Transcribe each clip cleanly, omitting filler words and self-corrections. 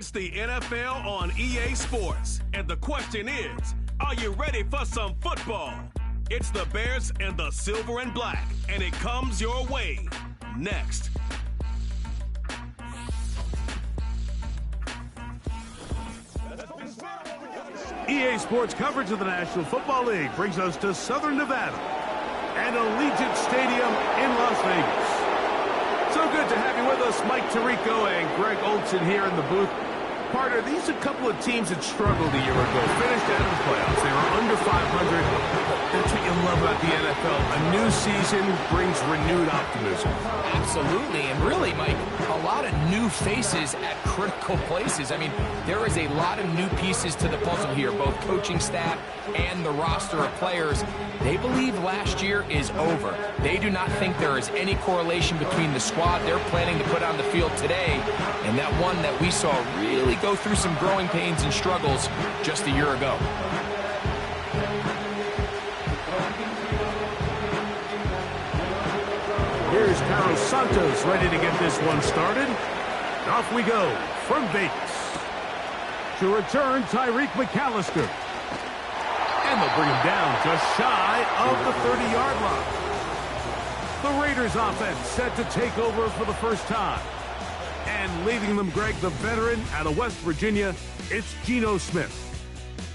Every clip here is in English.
It's the NFL on EA Sports. And the question is, are you ready for some football? It's the Bears and the Silver and Black, and it comes your way next. EA Sports coverage of the National Football League brings us to Southern Nevada and Allegiant Stadium in Las Vegas. So good to have you with us, Mike Tirico and Greg Olson here in the booth. Partner, these are a couple of teams that struggled a year ago, finished out of the playoffs. They were under 500. That's what you love about the NFL. A new season brings renewed optimism. Absolutely, and really, Mike, a lot of new faces at critical places. I mean, there is a lot of new pieces to the puzzle here, both coaching staff and the roster of players. They believe last year is over. They do not think there is any correlation between the squad they're planning to put on the field today and that one that we saw really go through some growing pains and struggles just a year ago. Here's Carlos Santos ready to get this one started. Off we go from Vegas. To return, Tyreek McAllister. And they'll bring him down just shy of the 30-yard line. The Raiders offense set to take over for the first time. And leading them, Greg, the veteran out of West Virginia, it's Geno Smith.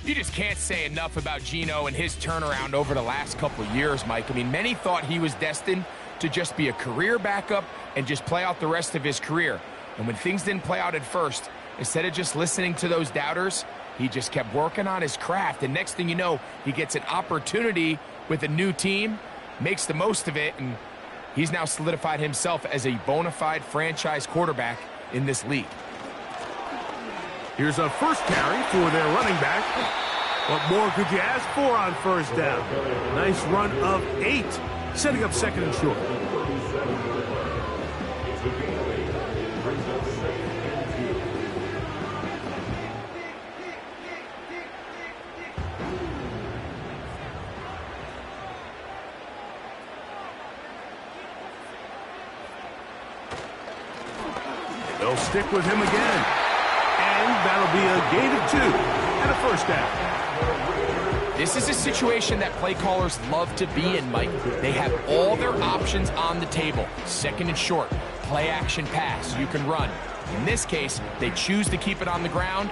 You just can't say enough about Geno and his turnaround over the last couple of years, Mike. I mean, many thought he was destined to just be a career backup and just play out the rest of his career. And when things didn't play out at first, instead of just listening to those doubters, he just kept working on his craft. And next thing you know, he gets an opportunity with a new team, makes the most of it, and he's now solidified himself as a bona fide franchise quarterback in this league. Here's a first carry for their running back. What more could you ask for on first down? Nice run of 8, setting up second and short. They'll stick with him again. And that'll be a gain of 2 and a first down. This is a situation that play callers love to be in, Mike. They have all their options on the table. Second and short, play action pass, you can run. In this case, they choose to keep it on the ground,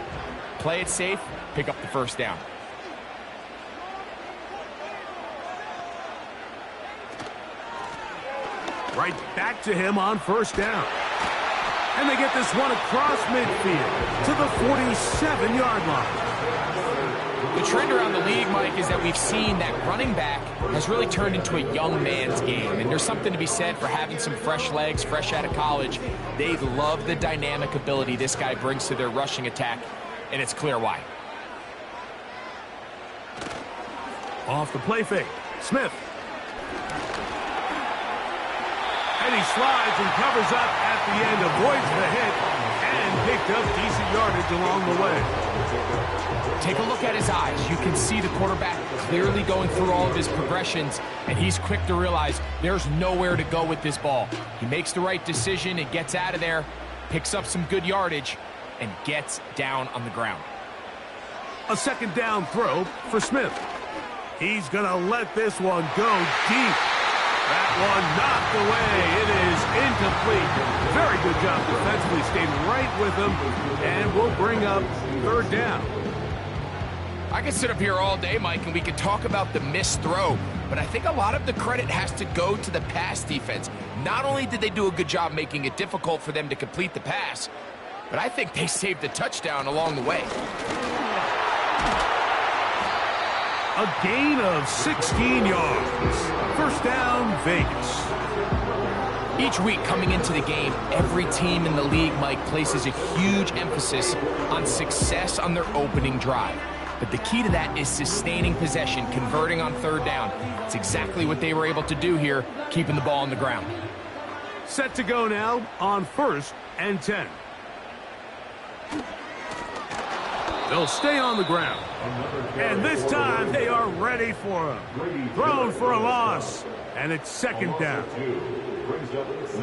play it safe, pick up the first down. Right back to him on first down. And they get this one across midfield to the 47-yard line. The trend around the league, Mike, is that we've seen that running back has really turned into a young man's game. And there's something to be said for having some fresh legs, fresh out of college. They love the dynamic ability this guy brings to their rushing attack, and it's clear why. Off the play fake, Smith. And he slides and covers up at the end, avoids the hit, and picked up decent yardage along the way. Take a look at his eyes. You can see the quarterback clearly going through all of his progressions, and he's quick to realize there's nowhere to go with this ball. He makes the right decision and gets out of there, picks up some good yardage, and gets down on the ground. A second down throw for Smith. He's going to let this one go deep. That one knocked away. It is incomplete. Very good job defensively. Stayed right with him, and we'll bring up third down. I could sit up here all day, Mike, and we could talk about the missed throw, but I think a lot of the credit has to go to the pass defense. Not only did they do a good job making it difficult for them to complete the pass, but I think they saved the touchdown along the way. A gain of 16 yards. First down, Vegas. Each week coming into the game, every team in the league, Mike, places a huge emphasis on success on their opening drive. But the key to that is sustaining possession, converting on third down. It's exactly what they were able to do here, keeping the ball on the ground. Set to go now on 1st and 10. They'll stay on the ground. And this time they are ready for him. Thrown for a loss. And it's second down.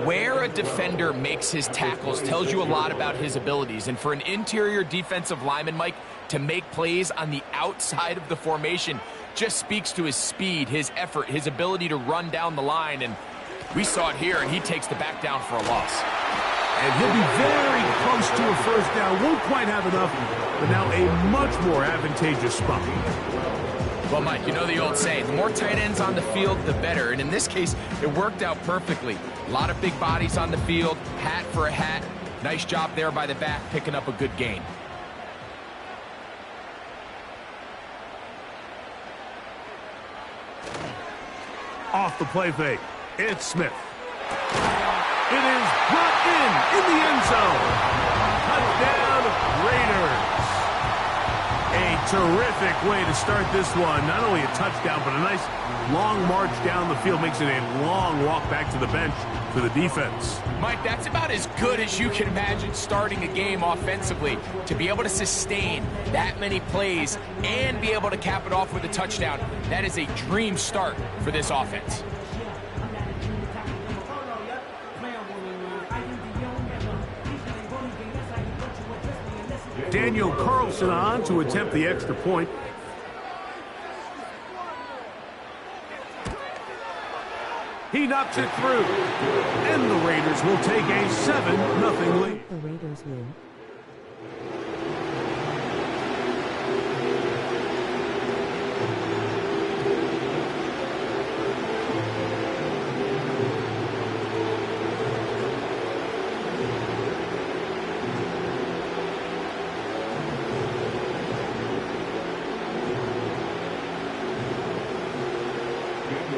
Where a defender makes his tackles tells you a lot about his abilities. And for an interior defensive lineman, Mike, to make plays on the outside of the formation just speaks to his speed, his effort, his ability to run down the line. And we saw it here, and he takes the back down for a loss. And he'll be very close to a first down. Won't quite have enough, but now a much more advantageous spot. Well, Mike, you know the old saying, the more tight ends on the field, the better. And in this case, it worked out perfectly. A lot of big bodies on the field, hat for a hat. Nice job there by the back, picking up a good gain. Off the play fake, it's Smith. It is brought in the end zone. Touchdown, Raiders. A terrific way to start this one. Not only a touchdown, but a nice long march down the field. Makes it a long walk back to the bench for the defense. Mike, that's about as good as you can imagine starting a game offensively. To be able to sustain that many plays and be able to cap it off with a touchdown, that is a dream start for this offense. Daniel Carlson on to attempt the extra point. He knocks it through. And the Raiders will take a 7-0 lead. The Raiders win.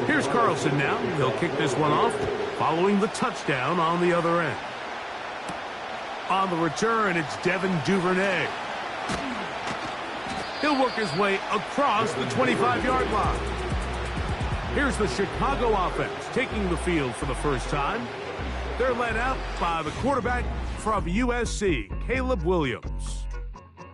Here's Carlson now. He'll kick this one off, following the touchdown on the other end. On the return, it's Devin Duvernay. He'll work his way across the 25-yard line. Here's the Chicago offense taking the field for the first time. They're led out by the quarterback from USC, Caleb Williams.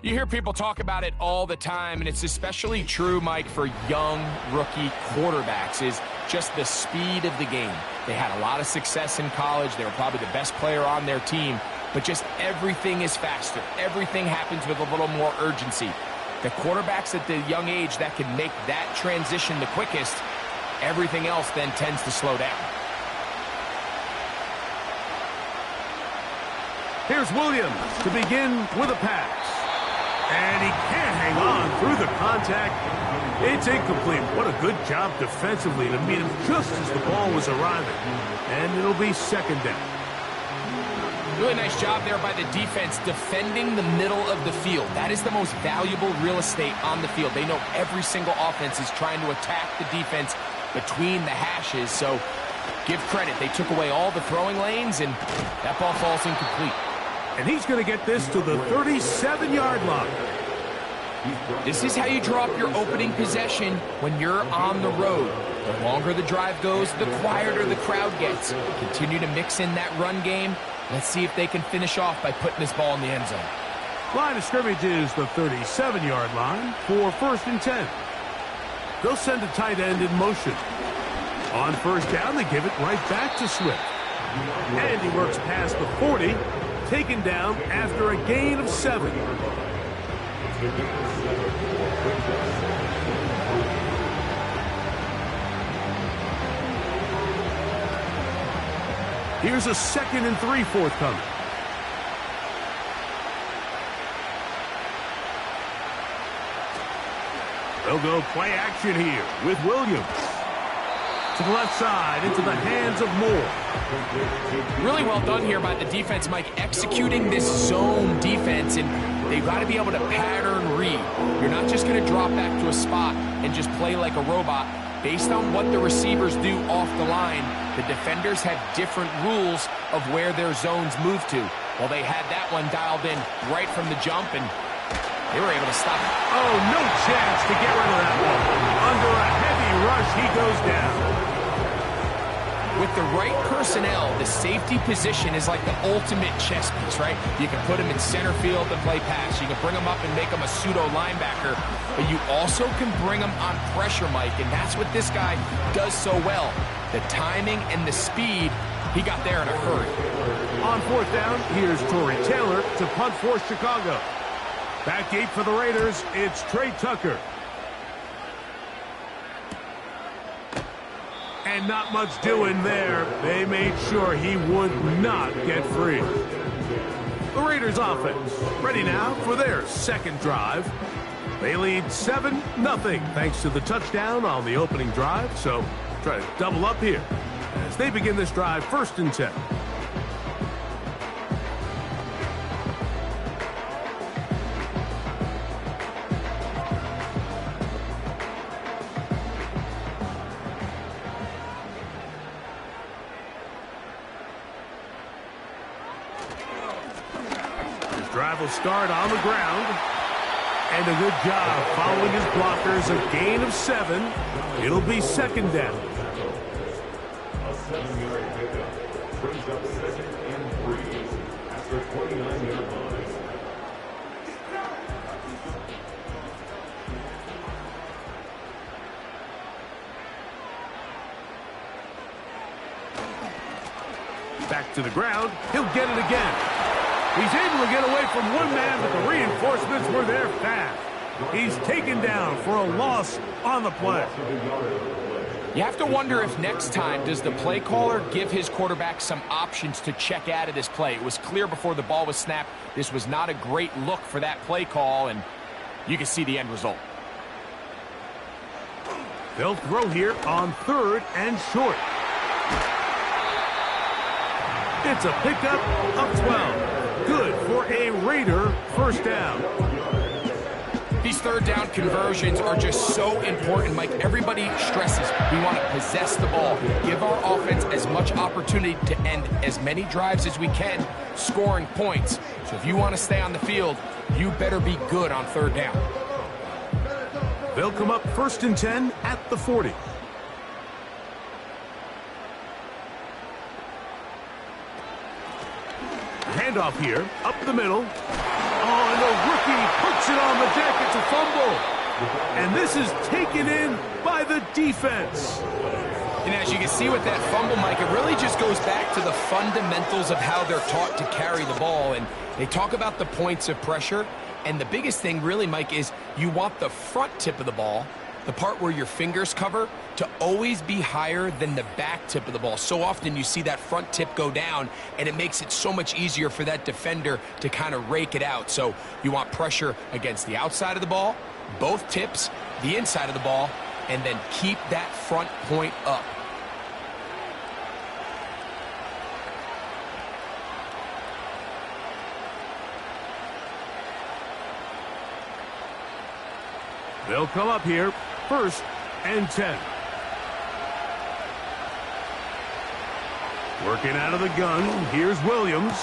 You hear people talk about it all the time, and it's especially true, Mike, for young rookie quarterbacks, is just the speed of the game. They had a lot of success in college. They were probably the best player on their team, but just everything is faster. Everything happens with a little more urgency. The quarterbacks at the young age that can make that transition the quickest, everything else then tends to slow down. Here's Williams to begin with a pass. And he can't hang on through the contact. It's incomplete. What a good job defensively to meet him just as the ball was arriving. And it'll be second down. Really nice job there by the defense defending the middle of the field. That is the most valuable real estate on the field. They know every single offense is trying to attack the defense between the hashes. So give credit. They took away all the throwing lanes, and that ball falls incomplete. And he's going to get this to the 37-yard line. This is how you draw up your opening possession when you're on the road. The longer the drive goes, the quieter the crowd gets. Continue to mix in that run game. Let's see if they can finish off by putting this ball in the end zone. Line of scrimmage is the 37-yard line for 1st and 10. They'll send a tight end in motion. On first down, they give it right back to Swift. And he works past the 40. Taken down after a gain of 7. Here's a 2nd and 3 forthcoming. They'll go play action here with Williams. To the left side, into the hands of Moore. Really well done here by the defense, Mike, executing this zone defense, and they've got to be able to pattern read. You're not just going to drop back to a spot and just play like a robot. Based on what the receivers do off the line, the defenders have different rules of where their zones move to. Well, they had that one dialed in right from the jump, and they were able to stop it. Oh, no chance to get rid of that one. Under a heavy rush, he goes down. With the right personnel, the safety position is like the ultimate chess piece, right? You can put him in center field and play pass. You can bring him up and make him a pseudo linebacker, but you also can bring him on pressure, Mike, and that's what this guy does so well. The timing and the speed, he got there in a hurry. On fourth down, here's Tory Taylor to punt for Chicago. Back deep for the Raiders, it's Trey Tucker. And not much doing there. They made sure he would not get free. The Raiders offense ready now for their second drive. They lead 7-0 thanks to the touchdown on the opening drive. So try to double up here as they begin this drive 1st and 10. Drive will start on the ground. And a good job following his blockers. A gain of 7. It'll be 2nd down. A 7-yard pickup brings up 2nd and 3 after 29-yard line. Back to the ground. He'll get it again. He's able to get away from one man, but the reinforcements were there fast. He's taken down for a loss on the play. You have to wonder if next time does the play caller give his quarterback some options to check out of this play. It was clear before the ball was snapped. This was not a great look for that play call, and you can see the end result. They'll throw here on 3rd and short. It's a pickup of 12. Good for a Raider 1st down. These 3rd down conversions are just so important, Mike. Everybody stresses we want to possess the ball, give our offense as much opportunity to end as many drives as we can, scoring points. So if you want to stay on the field, you better be good on 3rd down. They'll come up 1st and 10 at the 40. Handoff here, up the middle. Oh, and the rookie puts it on the deck. It's a fumble. And this is taken in by the defense. And as you can see with that fumble, Mike, it really just goes back to the fundamentals of how they're taught to carry the ball. And they talk about the points of pressure. And the biggest thing really, Mike, is you want the front tip of the ball, the part where your fingers cover, to always be higher than the back tip of the ball. So often you see that front tip go down, and it makes it so much easier for that defender to kind of rake it out. So you want pressure against the outside of the ball, both tips, the inside of the ball, and then keep that front point up. They'll come up here, 1st and 10. Working out of the gun, here's Williams.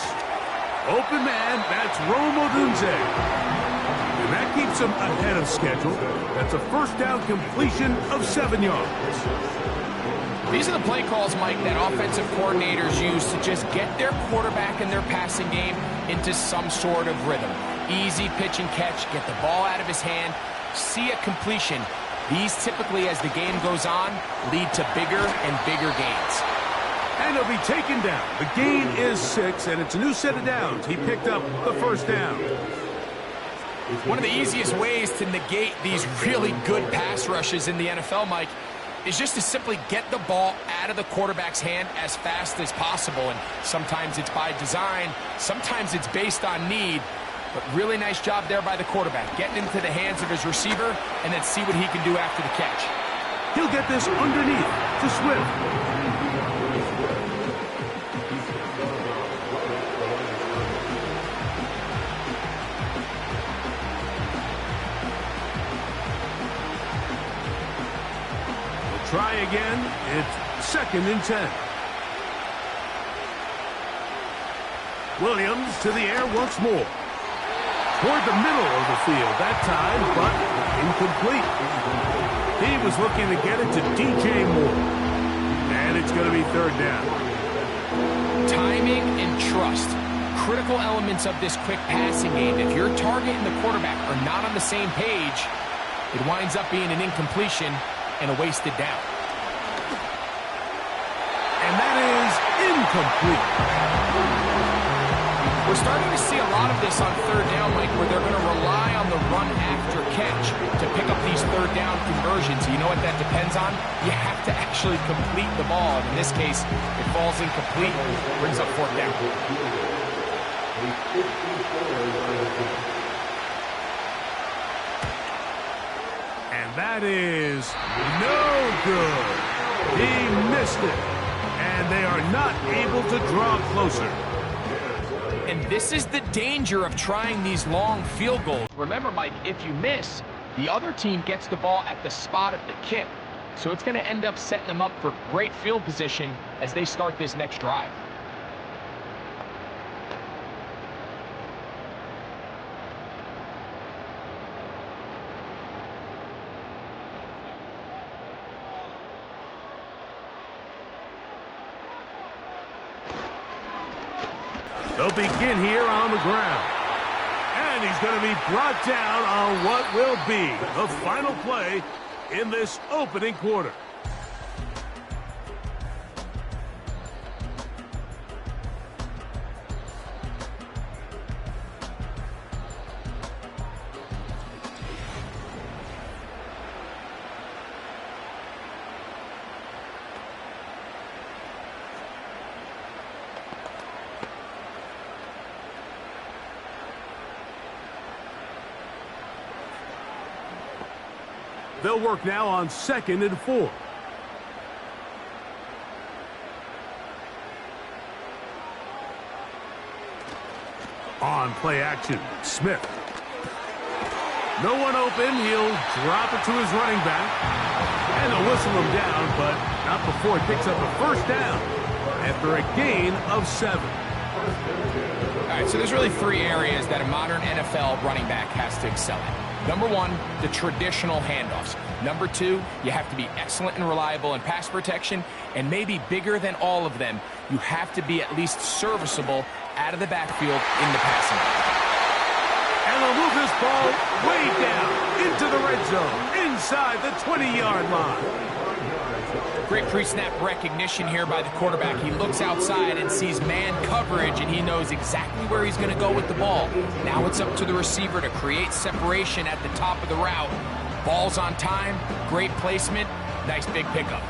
Open man, that's Rome Odunze. And that keeps him ahead of schedule. That's a 1st down completion of 7 yards. These are the play calls, Mike, that offensive coordinators use to just get their quarterback and their passing game into some sort of rhythm. Easy pitch and catch, get the ball out of his hand, see a completion. These typically, as the game goes on, lead to bigger and bigger gains. And he'll be taken down. The gain is 6, and it's a new set of downs. He picked up the 1st down. One of the easiest ways to negate these really good pass rushes in the NFL, Mike, is just to simply get the ball out of the quarterback's hand as fast as possible. And sometimes it's by design, sometimes it's based on need. But really nice job there by the quarterback, getting into the hands of his receiver and then see what he can do after the catch. He'll get this underneath to Swift. We'll try again. It's 2nd and 10. Williams to the air once more. Toward the middle of the field that time, but incomplete. He was looking to get it to DJ Moore. And it it's going to be third down. Timing and trust. Critical elements of this quick passing game. If your target and the quarterback are not on the same page, it winds up being an incompletion and a wasted down. And that is incomplete. We're starting to see a lot of this on third down, Mike, where they're going to rely on the run after catch to pick up these third down conversions. You know what that depends on? You have to actually complete the ball. And in this case, it falls incomplete, brings up fourth down. And that is no good. He missed it. And they are not able to draw closer. And this is the danger of trying these long field goals. Remember, Mike, if you miss, the other team gets the ball at the spot of the kick. So it's going to end up setting them up for great field position as they start this next drive. They'll begin here on the ground. And he's going to be brought down on what will be the final play in this opening quarter. They'll work now on 2nd and 4. On play action, Smith. No one open. He'll drop it to his running back. And they'll whistle him down, but not before he picks up a first down after a gain of 7. All right, so there's really 3 areas that a modern NFL running back has to excel at. Number 1, the traditional handoffs. Number 2, you have to be excellent and reliable in pass protection. And maybe bigger than all of them, you have to be at least serviceable out of the backfield in the passing game. And they'll move this ball way down into the red zone, inside the 20-yard line. Great pre-snap recognition here by the quarterback. He looks outside and sees man coverage, and he knows exactly where he's going to go with the ball. Now it's up to the receiver to create separation at the top of the route. Ball's on time, great placement, nice big pickup.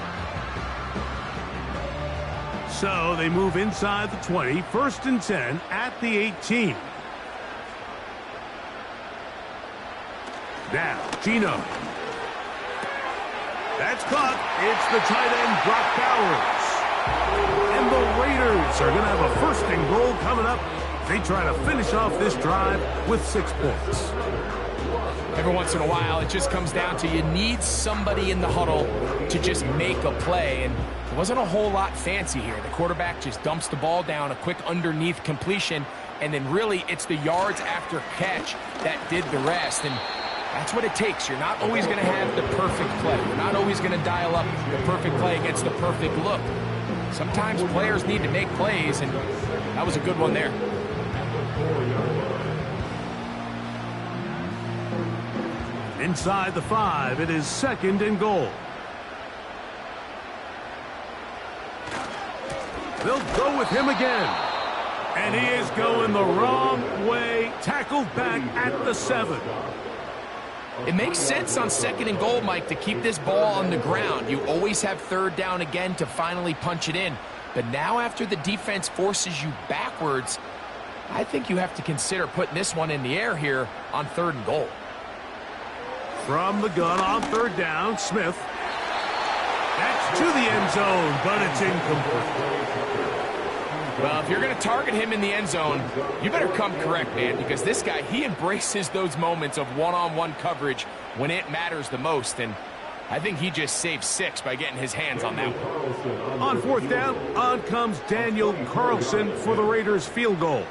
So they move inside the 20, 1st and 10 at the 18. Now, Gino. That's caught. It's the tight end, Brock Bowers. And the Raiders are going to have a 1st and goal coming up. They try to finish off this drive with 6 points. Every once in a while, it just comes down to you need somebody in the huddle to just make a play. And it wasn't a whole lot fancy here. The quarterback just dumps the ball down, a quick underneath completion, and then really it's the yards after catch that did the rest. And that's what it takes. You're not always going to have the perfect play. You're not always going to dial up the perfect play against the perfect look. Sometimes players need to make plays, and that was a good one there. Inside the 5, it is 2nd and goal. They'll go with him again. And he is going the wrong way. Tackled back at the 7. It makes sense on 2nd and goal, Mike, to keep this ball on the ground. You always have 3rd down again to finally punch it in. But now after the defense forces you backwards, I think you have to consider putting this one in the air here on 3rd and goal. From the gun on 3rd down, Smith. That's to the end zone, but it's incomplete. Well, if you're going to target him in the end zone, you better come correct, man, because this guy, he embraces those moments of one-on-one coverage when it matters the most, and I think he just saved 6 by getting his hands on that one. On 4th down, on comes Daniel Carlson for the Raiders' field goal.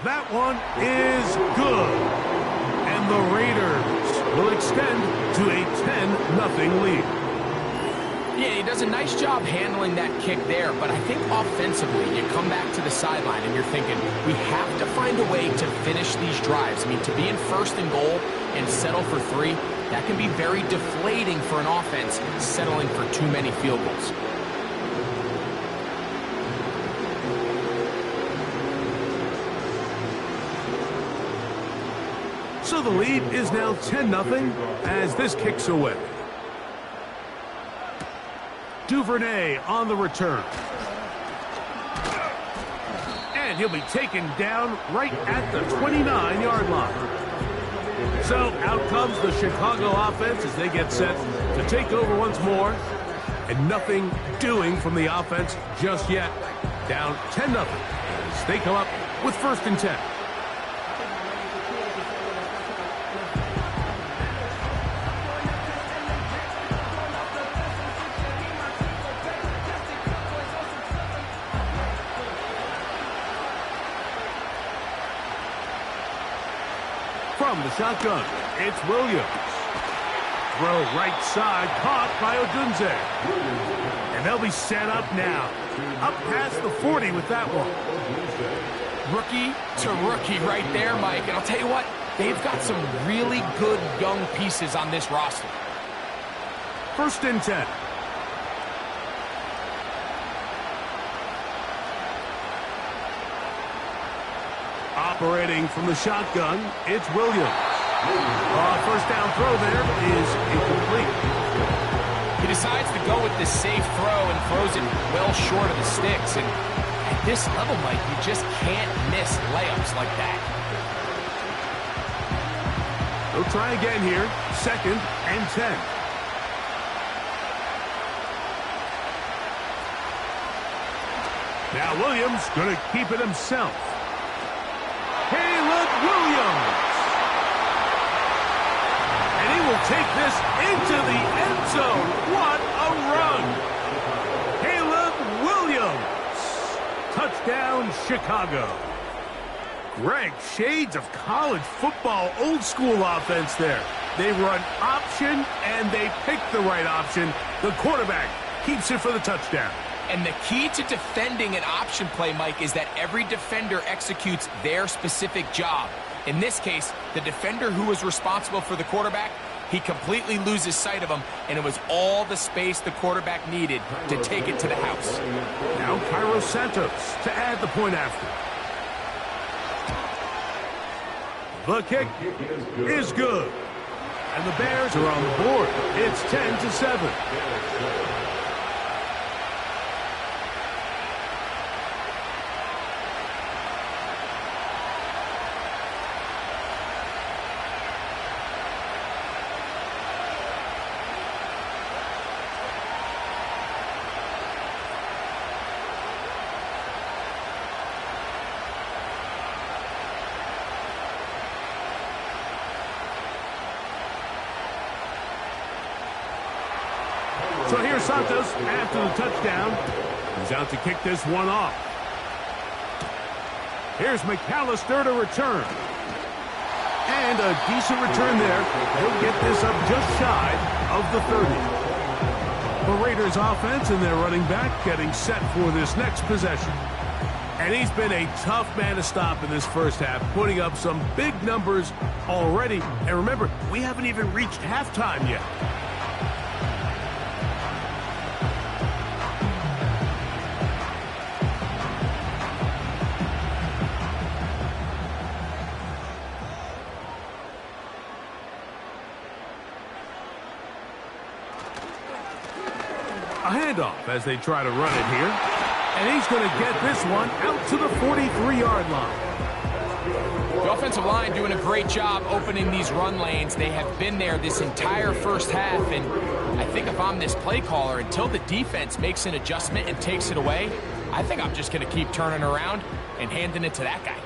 That one is good, and the Raiders will extend to a 10-0 lead. Yeah, he does a nice job handling that kick there, but I think offensively, you come back to the sideline and you're thinking, we have to find a way to finish these drives. I mean, to be in first and goal and settle for 3, that can be very deflating for an offense settling for too many field goals. So the lead is now 10-0 as this kicks away. Duvernay on the return. And he'll be taken down right at the 29-yard line. So out comes the Chicago offense as they get set to take over once more. And nothing doing from the offense just yet. Down 10-0 as they come up with 1st and 10. From the shotgun, it's Williams. Throw right side, caught by Odunze. And they'll be set up now. Up past the 40 with that one. Rookie to rookie right there, Mike. And I'll tell you what, they've got some really good young pieces on this roster. 1st and 10. Operating from the shotgun, it's Williams. First down throw there is incomplete. He decides to go with the safe throw and throws it well short of the sticks. And at this level, Mike, you just can't miss layups like that. They'll try again here. 2nd and 10. Now Williams going to keep it himself. Caleb Williams. And he will take this into the end zone. What a run. Caleb Williams. Touchdown, Chicago. Greg, shades of college football, old school offense there. They run option, and they pick the right option. The quarterback keeps it for the touchdown. And the key to defending an option play, Mike, is that every defender executes their specific job. In this case, the defender who was responsible for the quarterback, he completely loses sight of him, and it was all the space the quarterback needed to take it to the house. Now Cairo Santos to add the point after. The kick is good. And the Bears are on the board. It's 10-7. So here's Santos after the touchdown. He's out to kick this one off. Here's McAllister to return. And a decent return there. He'll get this up just shy of the 30. The Raiders offense and their running back getting set for this next possession. And he's been a tough man to stop in this first half, putting up some big numbers already. And remember, we haven't even reached halftime yet. A handoff as they try to run it here. And he's going to get this one out to the 43-yard line. The offensive line doing a great job opening these run lanes. They have been there this entire first half, and I think if I'm this play caller, until the defense makes an adjustment and takes it away, I think I'm just going to keep turning around and handing it to that guy.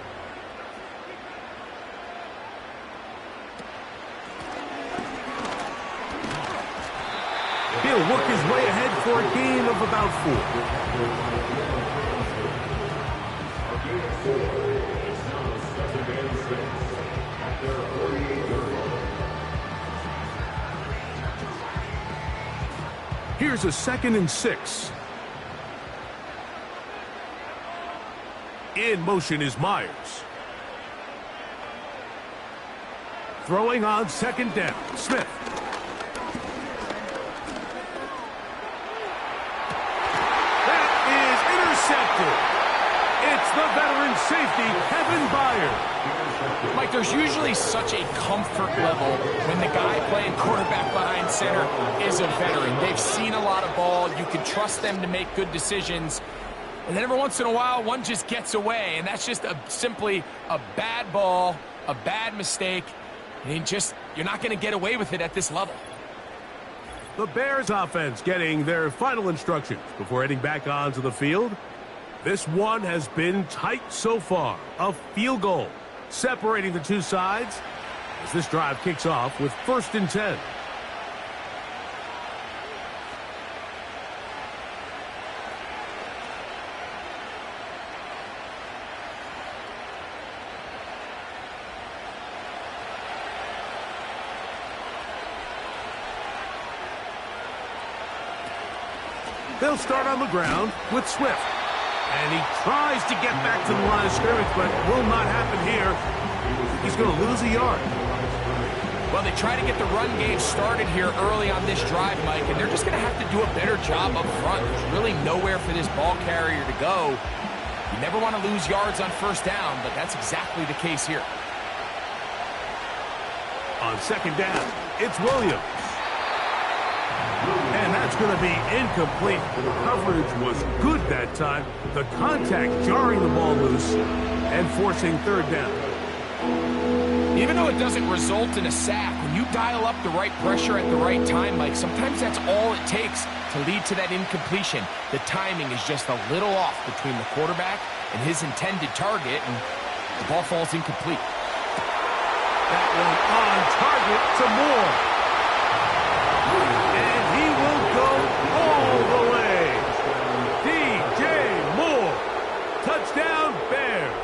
He'll work his way ahead for a gain of about 4. Here's a 2nd and 6. In motion is Myers. Throwing on 2nd down, Smith. That is intercepted. It's the veteran safety, Kevin Byard. Mike, there's usually such a comfort level when the guy playing quarterback behind center is a veteran. They've seen a lot of ball. You can trust them to make good decisions. And then every once in a while, one just gets away, and that's just simply a bad ball, a bad mistake. And you're not going to get away with it at this level. The Bears offense getting their final instructions before heading back onto the field. This one has been tight so far. A field goal separating the two sides as this drive kicks off with 1st and 10. They'll start on the ground with Swift. And he tries to get back to the line of scrimmage, but will not happen here. He's going to lose a yard. Well, they try to get the run game started here early on this drive, Mike, and they're just going to have to do a better job up front. There's really nowhere for this ball carrier to go. You never want to lose yards on 1st down, but that's exactly the case here. On 2nd down, it's Williams. And that's going to be incomplete. The coverage was good that time. The contact jarring the ball loose and forcing 3rd down. Even though it doesn't result in a sack, when you dial up the right pressure at the right time, Mike, sometimes that's all it takes to lead to that incompletion. The timing is just a little off between the quarterback and his intended target, and the ball falls incomplete. That one on target to Moore. And he will go all the way. DJ Moore. Touchdown, Bears.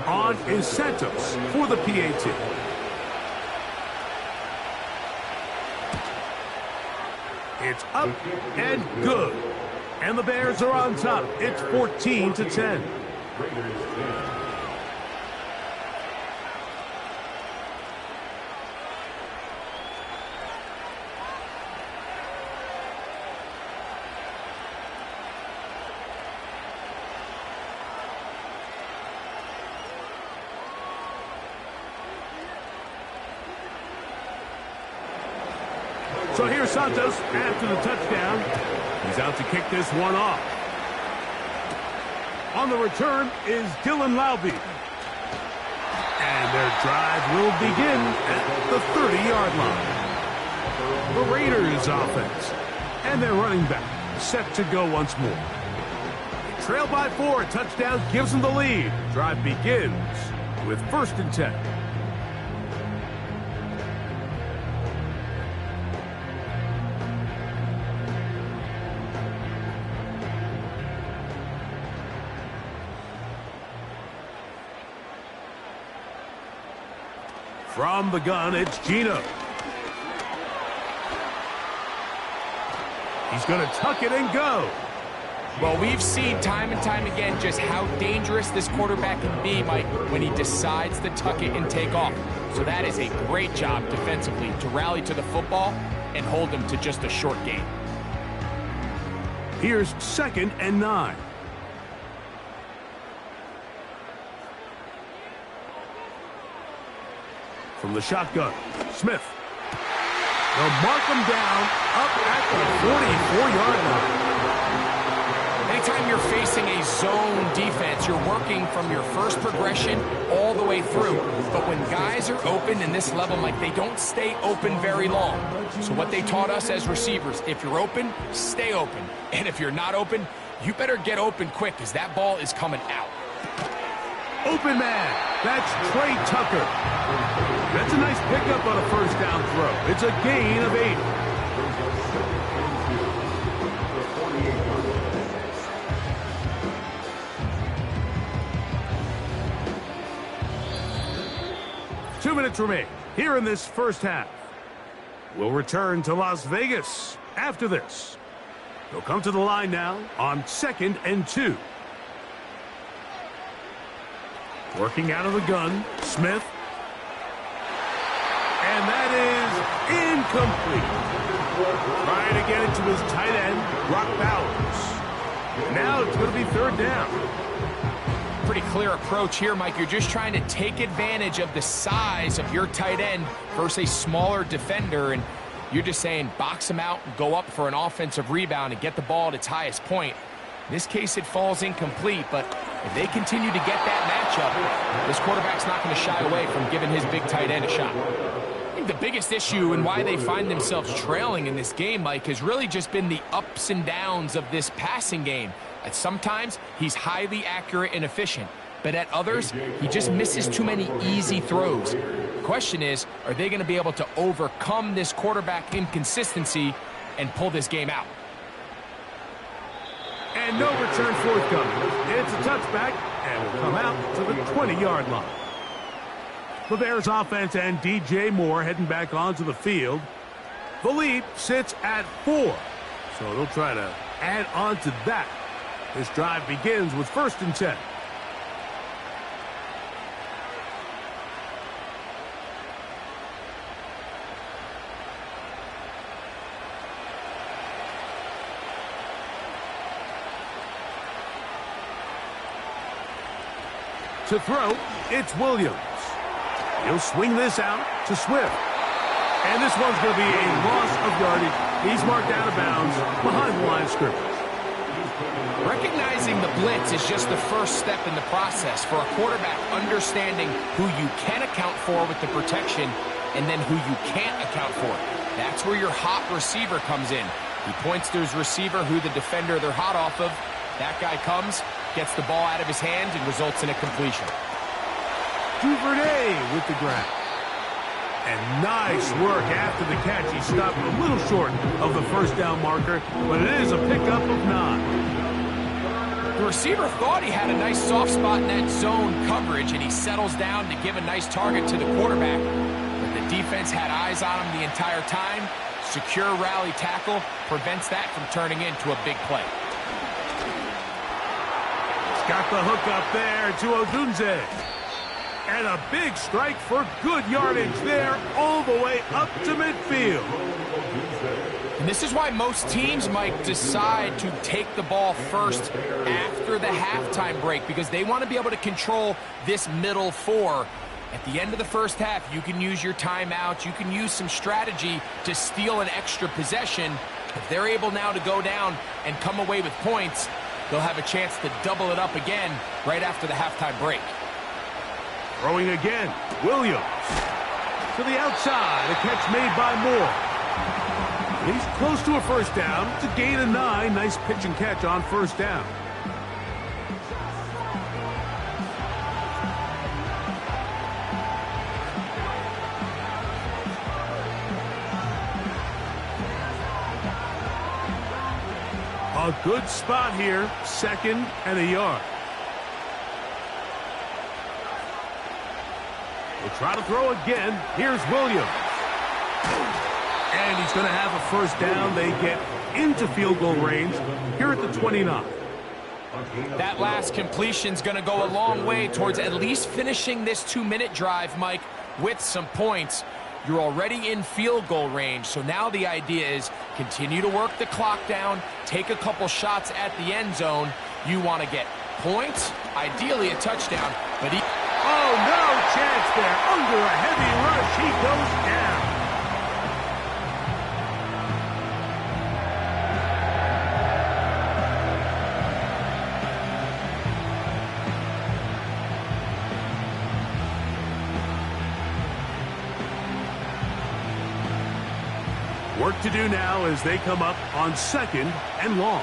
On is Santos for the PAT. It's up and good. And the Bears are on top. It's 14-10. So here's Santos after the touchdown. He's out to kick this one off. On the return is Dylan Laube. And their drive will begin at the 30-yard line. The Raiders offense and their running back set to go once more. Trail by 4, a touchdown gives them the lead. Drive begins with 1st and 10. From the gun, it's Geno. He's going to tuck it and go. Well, we've seen time and time again just how dangerous this quarterback can be, Mike, when he decides to tuck it and take off. So that is a great job defensively to rally to the football and hold him to just a short gain. Here's 2nd and 9. From the shotgun, Smith. They'll mark him down up at the 44-yard line. And anytime you're facing a zone defense, you're working from your first progression all the way through. But when guys are open in this level, Mike, they don't stay open very long. So what they taught us as receivers, if you're open, stay open. And if you're not open, you better get open quick because that ball is coming out. Open man. That's Trey Tucker. That's a nice pickup on a first down throw. It's a gain of 8. Two minutes remain here in this first half. We'll return to Las Vegas after this. They'll come to the line now on 2nd and 2. Working out of the gun, Smith. And that is incomplete. Trying to get it to his tight end, Brock Bowers. Now it's going to be 3rd down. Pretty clear approach here, Mike. You're just trying to take advantage of the size of your tight end versus a smaller defender, and you're just saying box him out, go up for an offensive rebound, and get the ball at its highest point. In this case, it falls incomplete, but if they continue to get that matchup, this quarterback's not going to shy away from giving his big tight end a shot. I think the biggest issue and why they find themselves trailing in this game, Mike, has really just been the ups and downs of this passing game. At sometimes, he's highly accurate and efficient, but at others, he just misses too many easy throws. The question is, are they going to be able to overcome this quarterback inconsistency and pull this game out? And no return forthcoming. It's a touchback, and will come out to the 20-yard line. The Bears offense and DJ Moore heading back onto the field. The lead sits at 4, so they'll try to add on to that. This drive begins with 1st and 10. To throw, it's Williams. He'll swing this out to Swift. And this one's going to be a loss of yardage. He's marked out of bounds behind the line of scrimmage. Recognizing the blitz is just the first step in the process for a quarterback understanding who you can account for with the protection and then who you can't account for. That's where your hot receiver comes in. He points to his receiver who the defender they're hot off of. That guy comes, gets the ball out of his hands, and results in a completion. Duvernay with the grab. And nice work after the catch. He stopped a little short of the first down marker, but it is a pickup of 9. The receiver thought he had a nice soft spot in that zone coverage, and he settles down to give a nice target to the quarterback. But the defense had eyes on him the entire time. Secure rally tackle prevents that from turning into a big play. Got the hook up there to Odunze. And a big strike for good yardage there all the way up to midfield. And this is why most teams might decide to take the ball first after the halftime break, because they want to be able to control this middle 4. At the end of the first half, you can use your timeout. You can use some strategy to steal an extra possession. If they're able now to go down and come away with points, they'll have a chance to double it up again right after the halftime break. Throwing again, Williams. To the outside, a catch made by Moore. He's close to a first down. It's a gain of 9. Nice pitch and catch on first down. A good spot here, 2nd and a yard. We'll try to throw again. Here's Williams. And he's going to have a first down. They get into field goal range here at the 29. That last completion's going to go a long way towards at least finishing this 2-minute drive, Mike, with some points. You're already in field goal range, so now the idea is continue to work the clock down, take a couple shots at the end zone. You want to get points, ideally a touchdown, but oh, no chance there. Under a heavy rush, he goes down. Work to do now as they come up on 2nd and long.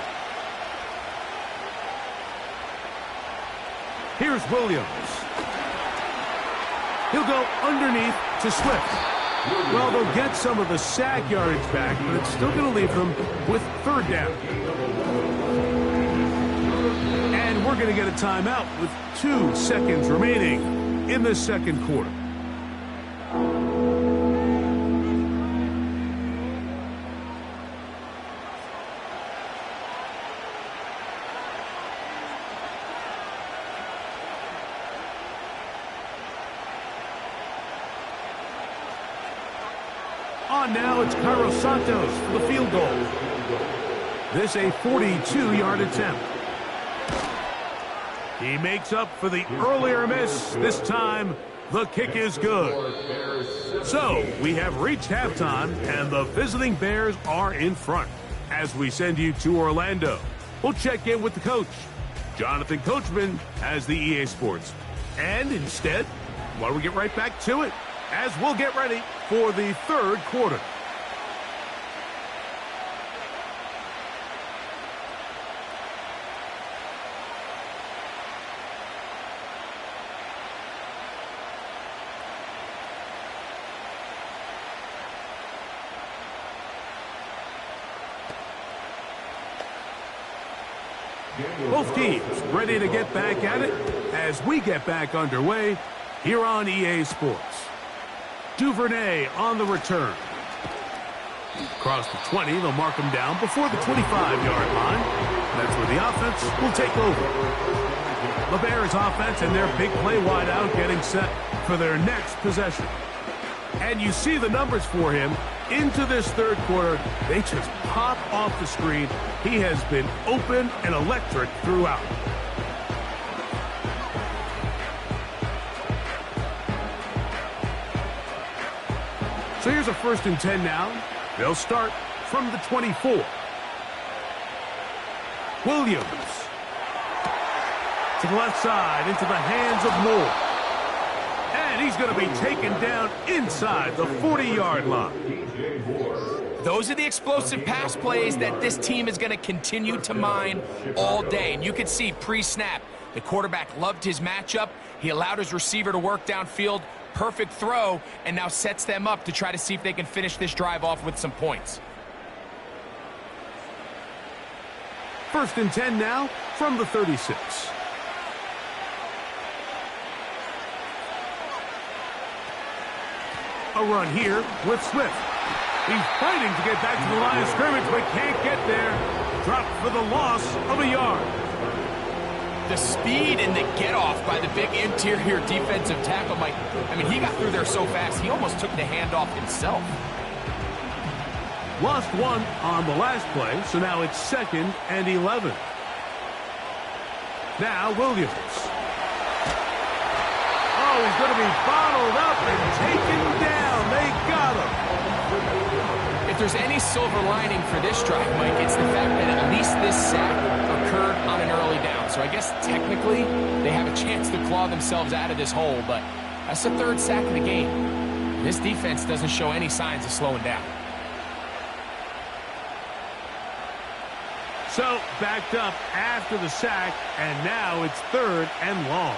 Here's Williams. He'll go underneath to Swift. Well, they'll get some of the sack yardage back, but it's still going to leave them with 3rd down. And we're going to get a timeout with 2 seconds remaining in the 2nd quarter. On now, it's Carlos Santos for the field goal. This a 42-yard attempt. He makes up for the earlier miss. This time, the kick is good. So, we have reached halftime, and the visiting Bears are in front. As we send you to Orlando, we'll check in with the coach. Jonathan Coachman has the EA Sports. And instead, why don't we get right back to it, as we'll get ready for the 3rd quarter. Both teams ready to get back at it as we get back underway here on EA Sports. Duvernay on the return. Across the 20, they'll mark him down before the 25-yard line. That's where the offense will take over. The Bears offense and their big play wideout getting set for their next possession. And you see the numbers for him into this 3rd quarter. They just pop off the screen. He has been open and electric throughout. So here's a 1st and 10 now. They'll start from the 24. Williams to the left side into the hands of Moore. And he's going to be taken down inside the 40-yard line. Those are the explosive pass plays that this team is going to continue to mine all day. And you can see pre-snap, the quarterback loved his matchup. He allowed his receiver to work downfield. Perfect throw, and now sets them up to try to see if they can finish this drive off with some points. 1st and 10 now from the 36. A run here with Swift. He's fighting to get back to the line of scrimmage, but can't get there. Dropped for the loss of a yard. The speed and the get-off by the big interior defensive tackle, Mike. I mean, he got through there so fast, he almost took the handoff himself. Lost 1 on the last play, so now it's 2nd and 11. Now Williams. Oh, he's going to be bottled up and taken down. They got him. If there's any silver lining for this drive, Mike, it's the fact that at least this sack occurred on an early down. So I guess technically they have a chance to claw themselves out of this hole, but that's the 3rd sack of the game. And this defense doesn't show any signs of slowing down. So backed up after the sack, and now it's 3rd and long.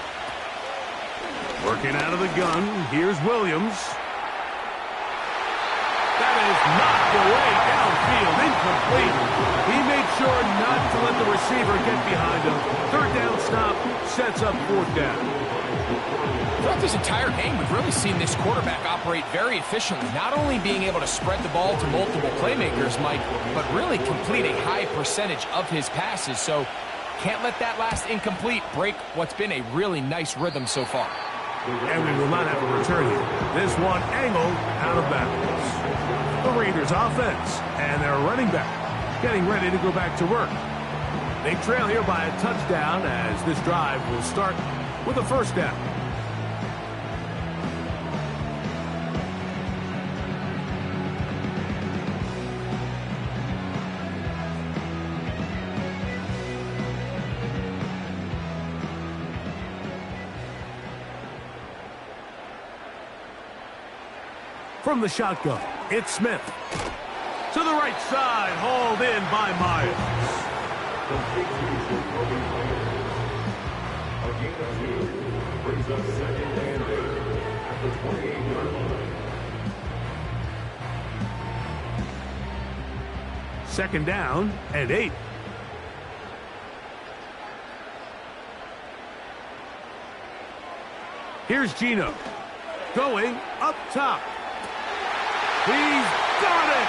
Working out of the gun, here's Williams. That is knocked away downfield, incomplete. He made sure not to let the receiver get behind him. 3rd down stop sets up 4th down. Throughout this entire game, we've really seen this quarterback operate very efficiently, not only being able to spread the ball to multiple playmakers, Mike, but really complete a high percentage of his passes. So can't let that last incomplete break what's been a really nice rhythm so far. And we will not have a return here. This one angled out of bounds. The Raiders offense and their running back getting ready to go back to work. They trail here by a touchdown as this drive will start with a 1st down. From the shotgun, it's Smith. To the right side, hauled in by Myers. The Patriots will be playing. A gain of 2 brings up 2nd and 8 at the 28-yard line. 2nd down and 8. Here's Geno. Going up top. He's got it!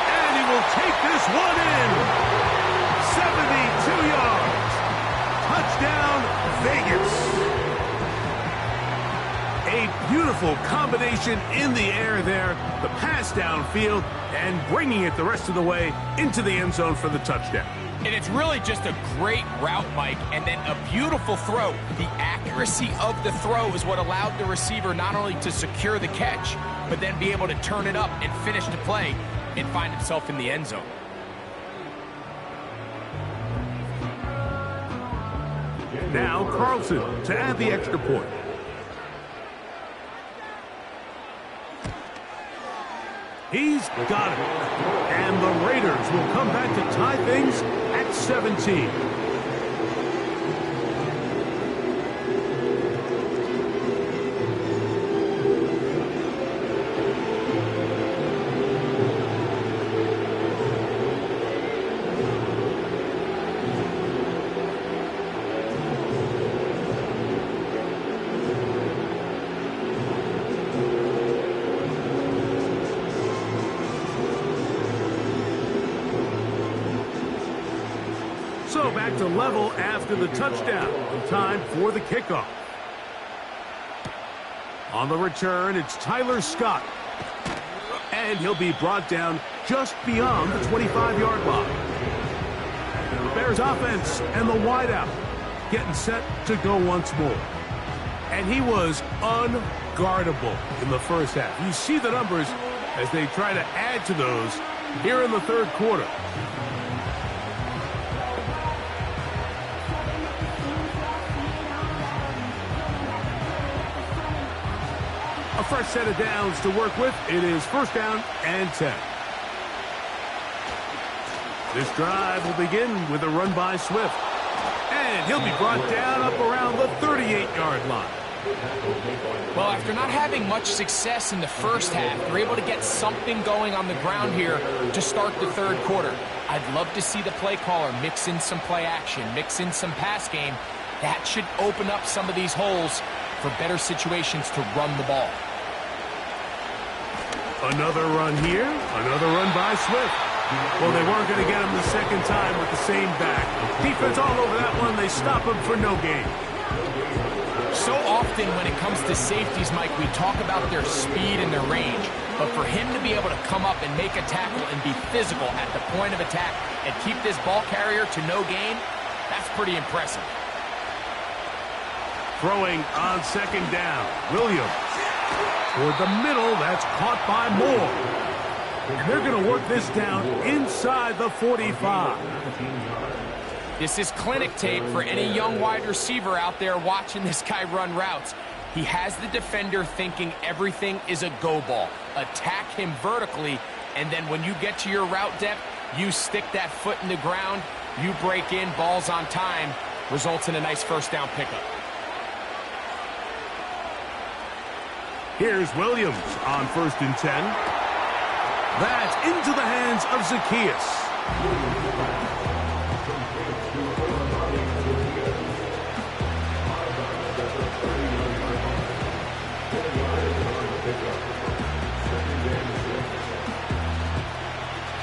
And he will take this one in. 72 yards. Touchdown, Vegas. A beautiful combination in the air there. The pass downfield and bringing it the rest of the way into the end zone for the touchdown. And it's really just a great route, Mike, and then a beautiful throw. The accuracy of the throw is what allowed the receiver not only to secure the catch, but then be able to turn it up and finish the play and find himself in the end zone. Now Carlson to add the extra point. He's got it. And the Raiders will come back to tie things at 17. So back to level after the touchdown. Time for the kickoff. On the return, it's Tyler Scott. And he'll be brought down just beyond the 25-yard line. The Bears offense and the wideout getting set to go once more. And he was unguardable in the first half. You see the numbers as they try to add to those here in the third quarter. A fresh set of downs to work with. It is 1st down and 10. This drive will begin with a run by Swift. And he'll be brought down up around the 38-yard line. Well, after not having much success in the first half, they're able to get something going on the ground here to start the third quarter. I'd love to see the play caller mix in some play action, mix in some pass game. That should open up some of these holes for better situations to run the ball. Another run here, another run by Swift. Well, they weren't going to get him the second time with the same back. Defense all over that one. They stop him for no gain. So often when it comes to safeties, Mike, we talk about their speed and their range. But for him to be able to come up and make a tackle and be physical at the point of attack and keep this ball carrier to no gain, that's pretty impressive. Throwing on 2nd down. Williams. Toward the middle. That's caught by Moore. And they're going to work this down inside the 45. This is clinic tape for any young wide receiver out there watching this guy run routes. He has the defender thinking everything is a go ball. Attack him vertically, and then when you get to your route depth, you stick that foot in the ground, you break in, balls on time, results in a nice 1st down pickup. Here's Williams on 1st and 10. That's into the hands of Zaccheaus.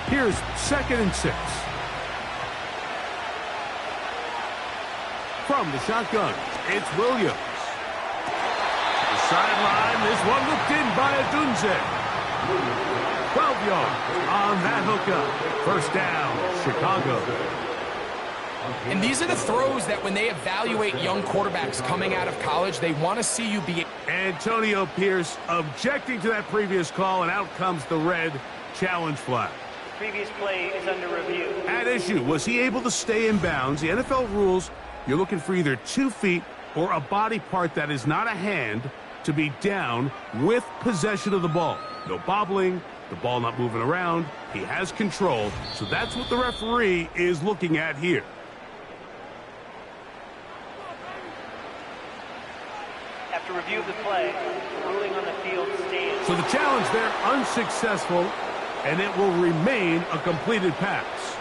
Here's 2nd and 6. From the shotgun, it's Williams. Sideline, this one looked in by Odunze. 12 yards on that hookup. 1st down, Chicago. And these are the throws that when they evaluate young quarterbacks coming out of college, they want to see you be. Antonio Pierce objecting to that previous call, and out comes the red challenge flag. Previous play is under review. At issue, was he able to stay in bounds? The NFL rules, you're looking for either 2 feet or a body part that is not a hand to be down with possession of the ball. No bobbling, the ball not moving around. He has control, so that's what the referee is looking at here. After review of the play, the ruling on the field stands. So the challenge there unsuccessful, and it will remain a completed pass.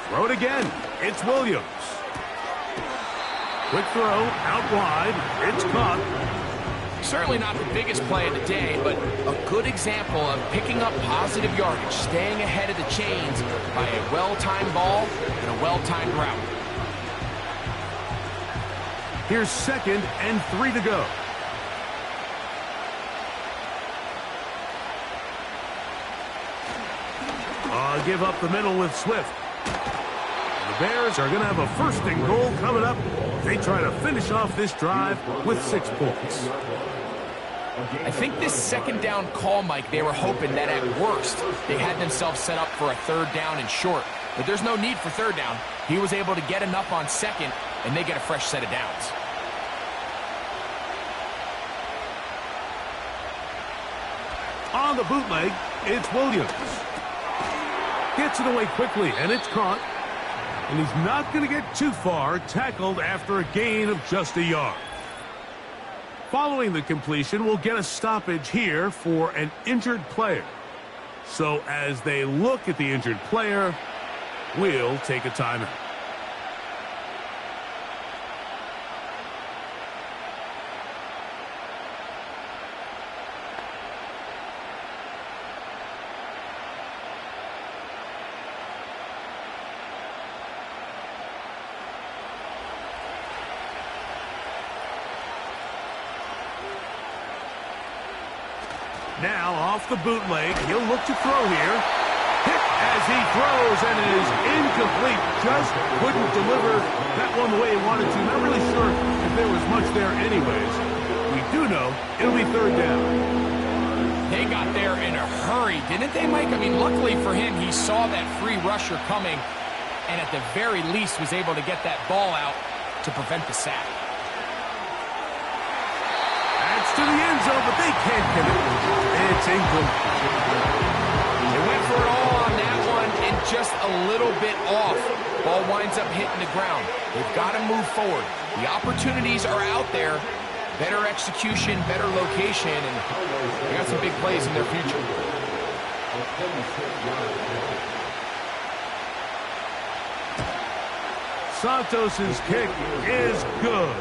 Throw it again. It's Williams. Quick throw, out wide. It's caught. Certainly not the biggest play of the day, but a good example of picking up positive yardage, staying ahead of the chains by a well-timed ball and a well-timed route. Here's 2nd and 3 to go. Give up the middle with Swift. The Bears are going to have a 1st and goal coming up. They try to finish off this drive with 6 points. I think this 2nd down call, Mike, they were hoping that at worst they had themselves set up for a 3rd down and short. But there's no need for 3rd down. He was able to get enough on 2nd, and they get a fresh set of downs. On the bootleg, it's Williams. Gets it away quickly, and it's caught. And he's not going to get too far, tackled after a gain of just a yard. Following the completion, we'll get a stoppage here for an injured player. So as they look at the injured player, we'll take a timeout. Now off the bootleg, he'll look to throw here. Hit as he throws, and it is incomplete. Just couldn't deliver that one the way he wanted to. Not really sure if there was much there anyways. We do know it'll be 3rd down. They got there in a hurry, didn't they, Mike? I mean, luckily for him, he saw that free rusher coming, and at the very least was able to get that ball out to prevent the sack. To the end zone, but they can't get it. It's incomplete. They went for it all on that one and just a little bit off. Ball winds up hitting the ground. They've got to move forward. The opportunities are out there. Better execution, better location, and they got some big plays in their future. Santos's kick is good.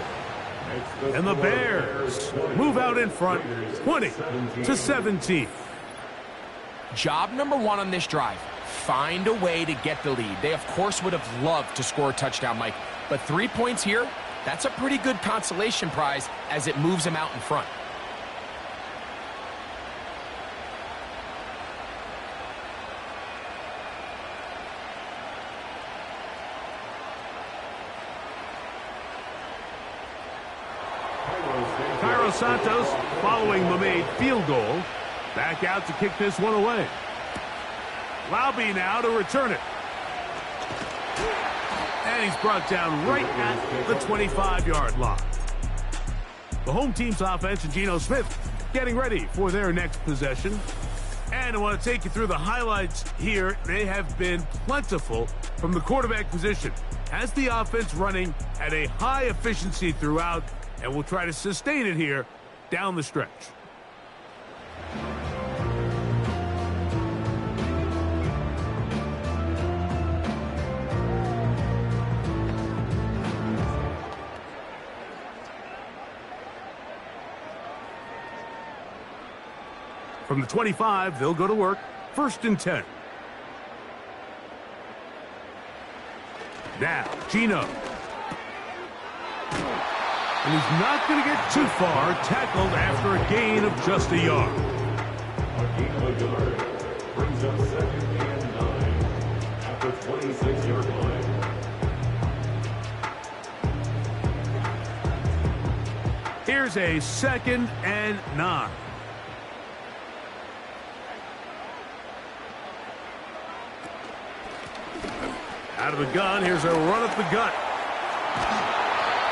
And the Bears move out in front, 20-17. Job number 1 on this drive, find a way to get the lead. They, of course, would have loved to score a touchdown, Mike. But 3 points here, that's a pretty good consolation prize as it moves them out in front. Cairo Santos, following the made field goal, back out to kick this one away. Laube now to return it. And he's brought down right at the 25-yard line. The home team's offense and Geno Smith getting ready for their next possession. And I want to take you through the highlights here. They have been plentiful from the quarterback position. Has the offense running at a high efficiency throughout, and we'll try to sustain it here down the stretch. From the 25, they'll go to work. 1st and 10. Now, Geno. And he's not going to get too far, tackled after a gain of just a yard. A gain of a yard brings up 2nd and 9 at the 26-yard line. Here's a 2nd and 9. Out of the gun, here's a run up the gut.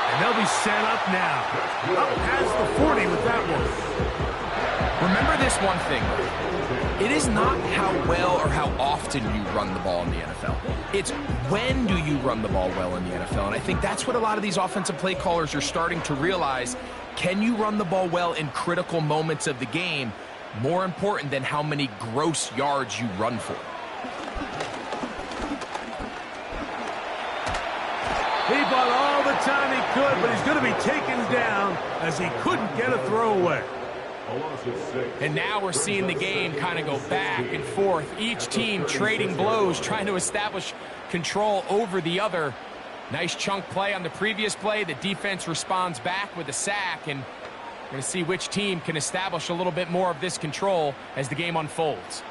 And they'll be set up now. Up past the 40 with that one. Remember this one thing. It is not how well or how often you run the ball in the NFL. It's when do you run the ball well in the NFL. And I think that's what a lot of these offensive play callers are starting to realize. Can you run the ball well in critical moments of the game? More important than how many gross yards you run for. He bought all the time he could, but he's going to be taken down as he couldn't get a throwaway. And now we're seeing the game kind of go back and forth. Each team trading blows, trying to establish control over the other. Nice chunk play on the previous play. The defense responds back with a sack, and we're going to see which team can establish a little bit more of this control as the game unfolds.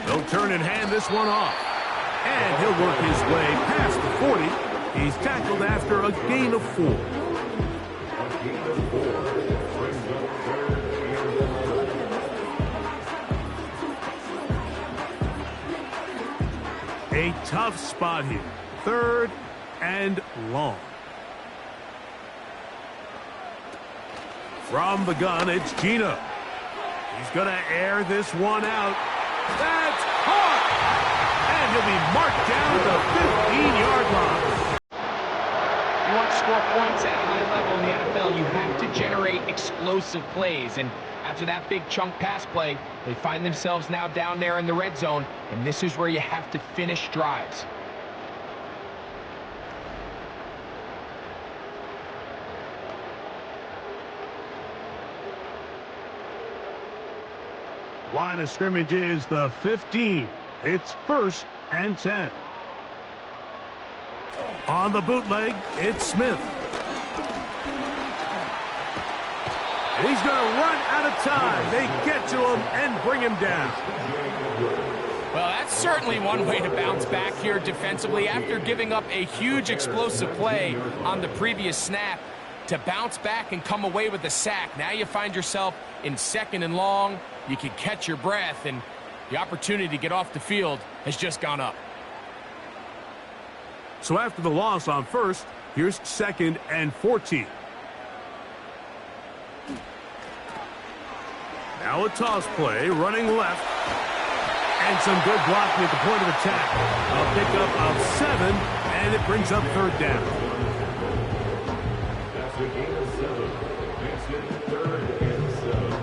They'll turn and hand this one off. And he'll work his way past the 40. He's tackled after a gain of 4. A tough spot here. 3rd and long. From the gun, it's Geno. He's going to air this one out. That's caught! And he'll be marked down at the 15-yard line. You want to score points at a high level in the NFL, you have to generate explosive plays. And after that big chunk pass play, they find themselves now down there in the red zone. And this is where you have to finish drives. Line of scrimmage is the 15. It's 1st and 10. On the bootleg, it's Smith. And he's going to run out of time. They get to him and bring him down. Well, that's certainly one way to bounce back here defensively after giving up a huge explosive play on the previous snap. To bounce back and come away with a sack. Now you find yourself in 2nd and long. You can catch your breath, and the opportunity to get off the field has just gone up. So after the loss on 1st, here's 2nd and 14. Now a toss play, running left. And some good blocking at the point of attack. A pickup of 7, and it brings up 3rd down. That's a gain of 7. Makes it 3rd and 7.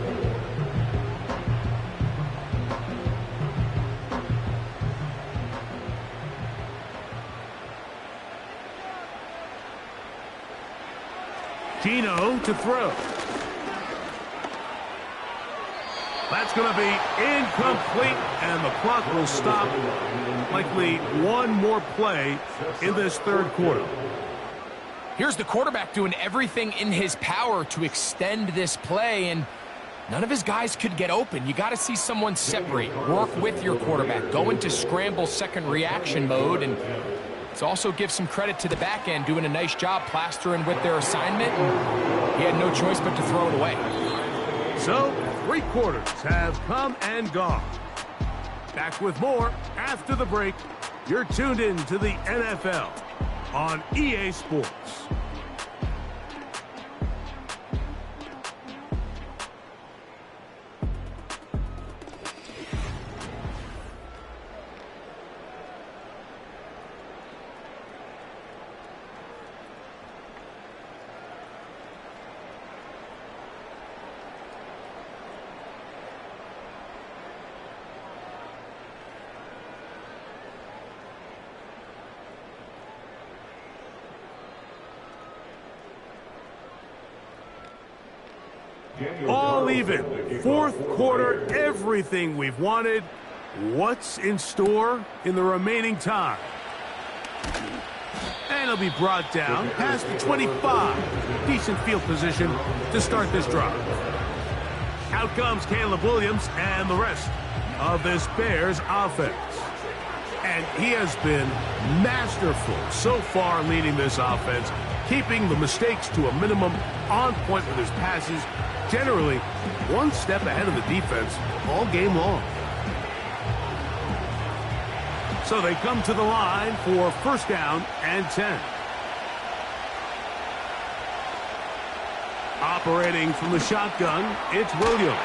Geno to throw. That's going to be incomplete, and the clock will stop. Likely one more play in this 3rd quarter. Here's the quarterback doing everything in his power to extend this play, and none of his guys could get open. You got to see someone separate, work with your quarterback, go into scramble second reaction mode, and let's also give some credit to the back end doing a nice job plastering with their assignment. He had no choice but to throw it away. So 3 quarters have come and gone. Back with more after the break. You're tuned in to the NFL on EA Sports. All even. 4th quarter, everything we've wanted. What's in store in the remaining time? And it'll be brought down past the 25. Decent field position to start this drive. Out comes Caleb Williams and the rest of this Bears offense. And he has been masterful so far leading this offense, keeping the mistakes to a minimum, on point with his passes, generally one step ahead of the defense all game long. So they come to the line for first down and 10. Operating from the shotgun, it's Williams.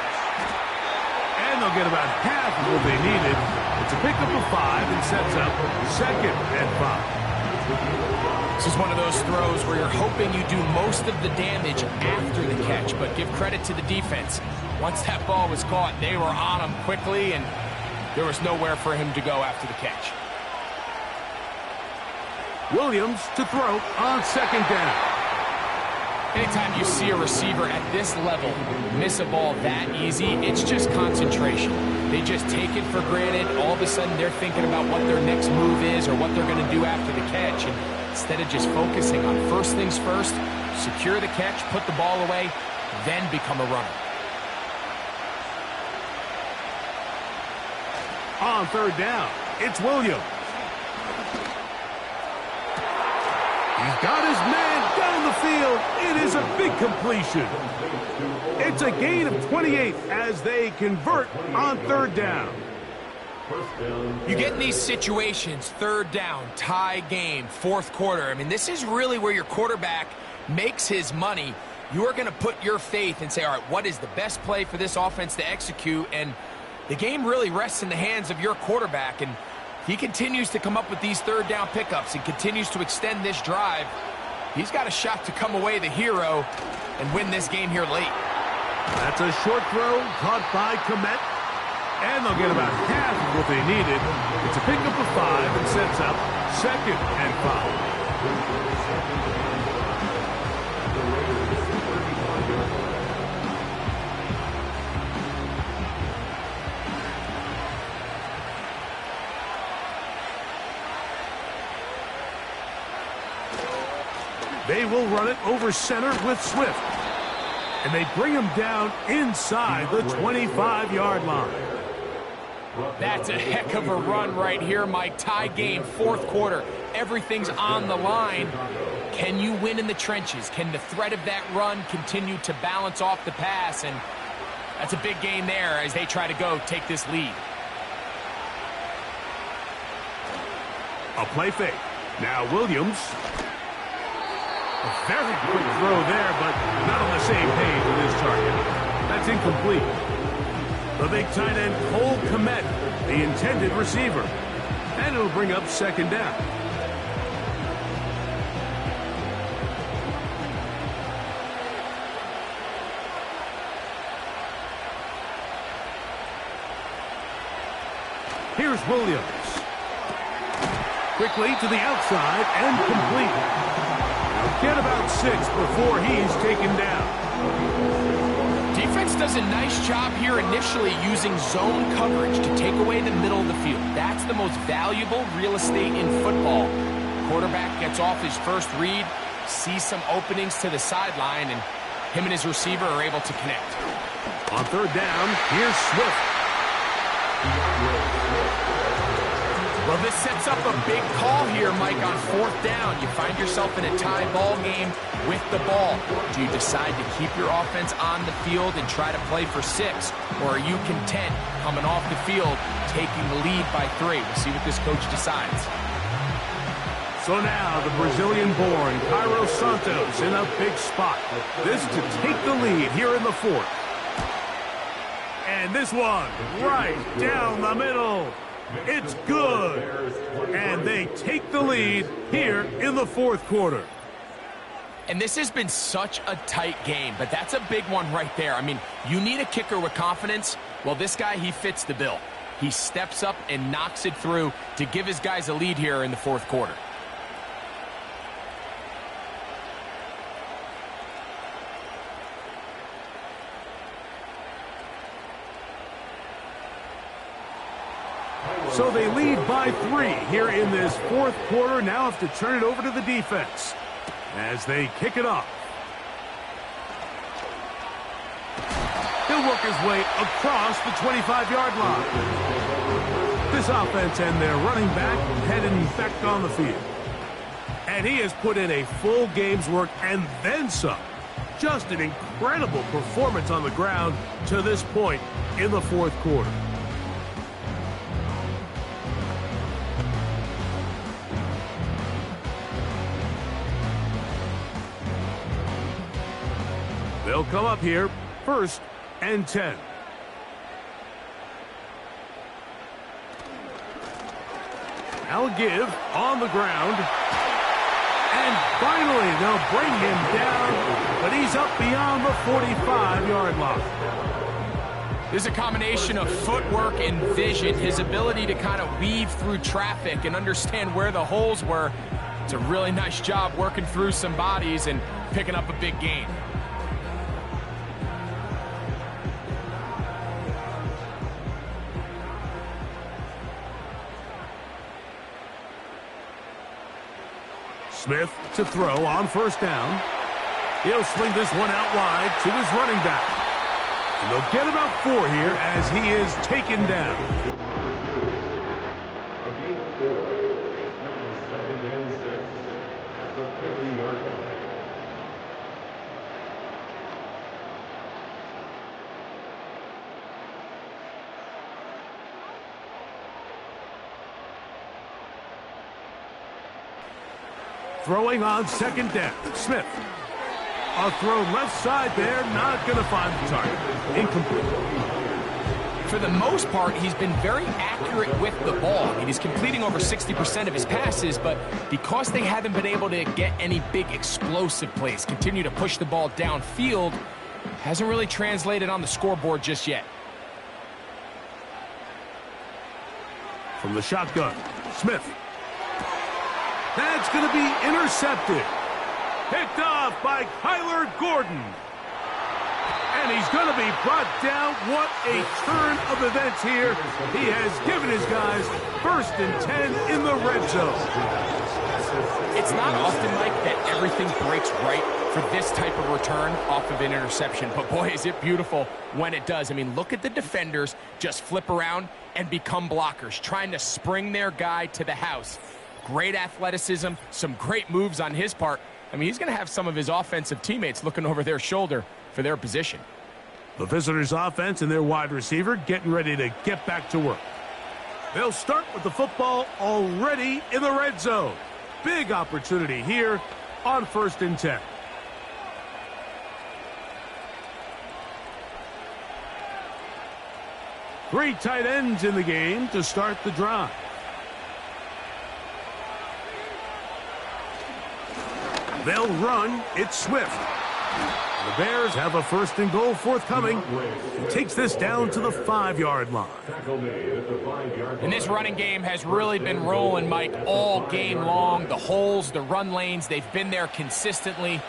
And they'll get about half of what they needed. It's a pickup of 5 and sets up second and 5. This is one of those throws where you're hoping you do most of the damage after the catch, but give credit to the defense. Once that ball was caught, they were on him quickly, and there was nowhere for him to go after the catch. Williams to throw on second down. Anytime you see a receiver at this level miss a ball that easy, it's just concentration. They just take it for granted. All of a sudden, they're thinking about what their next move is or what they're going to do after the catch. And instead of just focusing on first things first, secure the catch, put the ball away, then become a runner. On third down, it's Williams. He's got his man down the field. It is a big completion. It's a gain of 28 as they convert on third down. You get in these situations, third down, tie game, fourth quarter. I mean, this is really where your quarterback makes his money. You are going to put your faith and say, all right, what is the best play for this offense to execute? And the game really rests in the hands of your quarterback, and he continues to come up with these third down pickups and continues to extend this drive. He's got a shot to come away the hero and win this game here late. That's a short throw caught by Komet. And they'll get about half of what they needed. It's a pickup of 5 and sets up second and 5. They will run it over center with Swift. And they bring him down inside the 25-yard line. That's a heck of a run right here, Mike. Tie game, fourth quarter. Everything's on the line. Can you win in the trenches? Can the threat of that run continue to balance off the pass? And that's a big gain there as they try to go take this lead. A play fake. Now Williams. A very quick throw there, but not on the same page with his target. That's incomplete. The big tight end, Cole Komet, the intended receiver. And it'll bring up second down. Here's Williams. Quickly to the outside and complete. Get about 6 before he's taken down. Defense does a nice job here initially using zone coverage to take away the middle of the field. That's the most valuable real estate in football. Quarterback gets off his first read, sees some openings to the sideline, and him and his receiver are able to connect. On third down, here's Swift. Well, this sets up a big call here, Mike, on fourth down. You find yourself in a tie ball game with the ball. Do you decide to keep your offense on the field and try to play for 6? Or are you content coming off the field, taking the lead by 3? We'll see what this coach decides. So now the Brazilian-born Cairo Santos in a big spot. This to take the lead here in the fourth. And this one right down the middle. It's good. And they take the lead here in the fourth quarter. And this has been such a tight game, but that's a big one right there. I mean, you need a kicker with confidence. Well, this guy, he fits the bill. He steps up and knocks it through to give his guys a lead here in the fourth quarter. So they lead by 3 here in this fourth quarter. Now have to turn it over to the defense as they kick it off. He'll work his way across the 25-yard line. This offense and their running back heading back on the field. And he has put in a full game's work and then some. just an incredible performance on the ground to this point in the fourth quarter. They'll come up here, 1st and 10. Now a give on the ground. And finally, they'll bring him down, but he's up beyond the 45-yard line. There's a combination of footwork and vision, his ability to kind of weave through traffic and understand where the holes were. It's a really nice job working through some bodies and picking up a big gain. Smith to throw on 1st down. He'll swing this one out wide to his running back. And they'll get about 4 here as he is taken down. Again, 4, 2nd and 6 at the 30-yard line. Throwing on 2nd down. Smith. A throw left side there, not going to find the target. Incomplete. For the most part, he's been very accurate with the ball. I mean, he's completing over 60% of his passes, but because they haven't been able to get any big explosive plays, continue to push the ball downfield, hasn't really translated on the scoreboard just yet. From the shotgun, Smith. That's going to be intercepted. Picked off by Kyler Gordon. And he's going to be brought down. What a turn of events here. He has given his guys 1st and 10 in the red zone. It's not often, Mike, that everything breaks right for this type of return off of an interception. But boy, is it beautiful when it does. I mean, look at the defenders just flip around and become blockers, trying to spring their guy to the house. Great athleticism, some great moves on his part. I mean, he's going to have some of his offensive teammates looking over their shoulder for their position. The visitors' offense and their wide receiver getting ready to get back to work. They'll start with the football already in the red zone. Big opportunity here on 1st and 10. Three tight ends in the game to start the drive. They'll run. It's Swift. The Bears have a 1st and goal forthcoming. He takes this down to the 5-yard line. And this running game has really been rolling, Mike, all game long. The holes, the run lanes, they've been there consistently.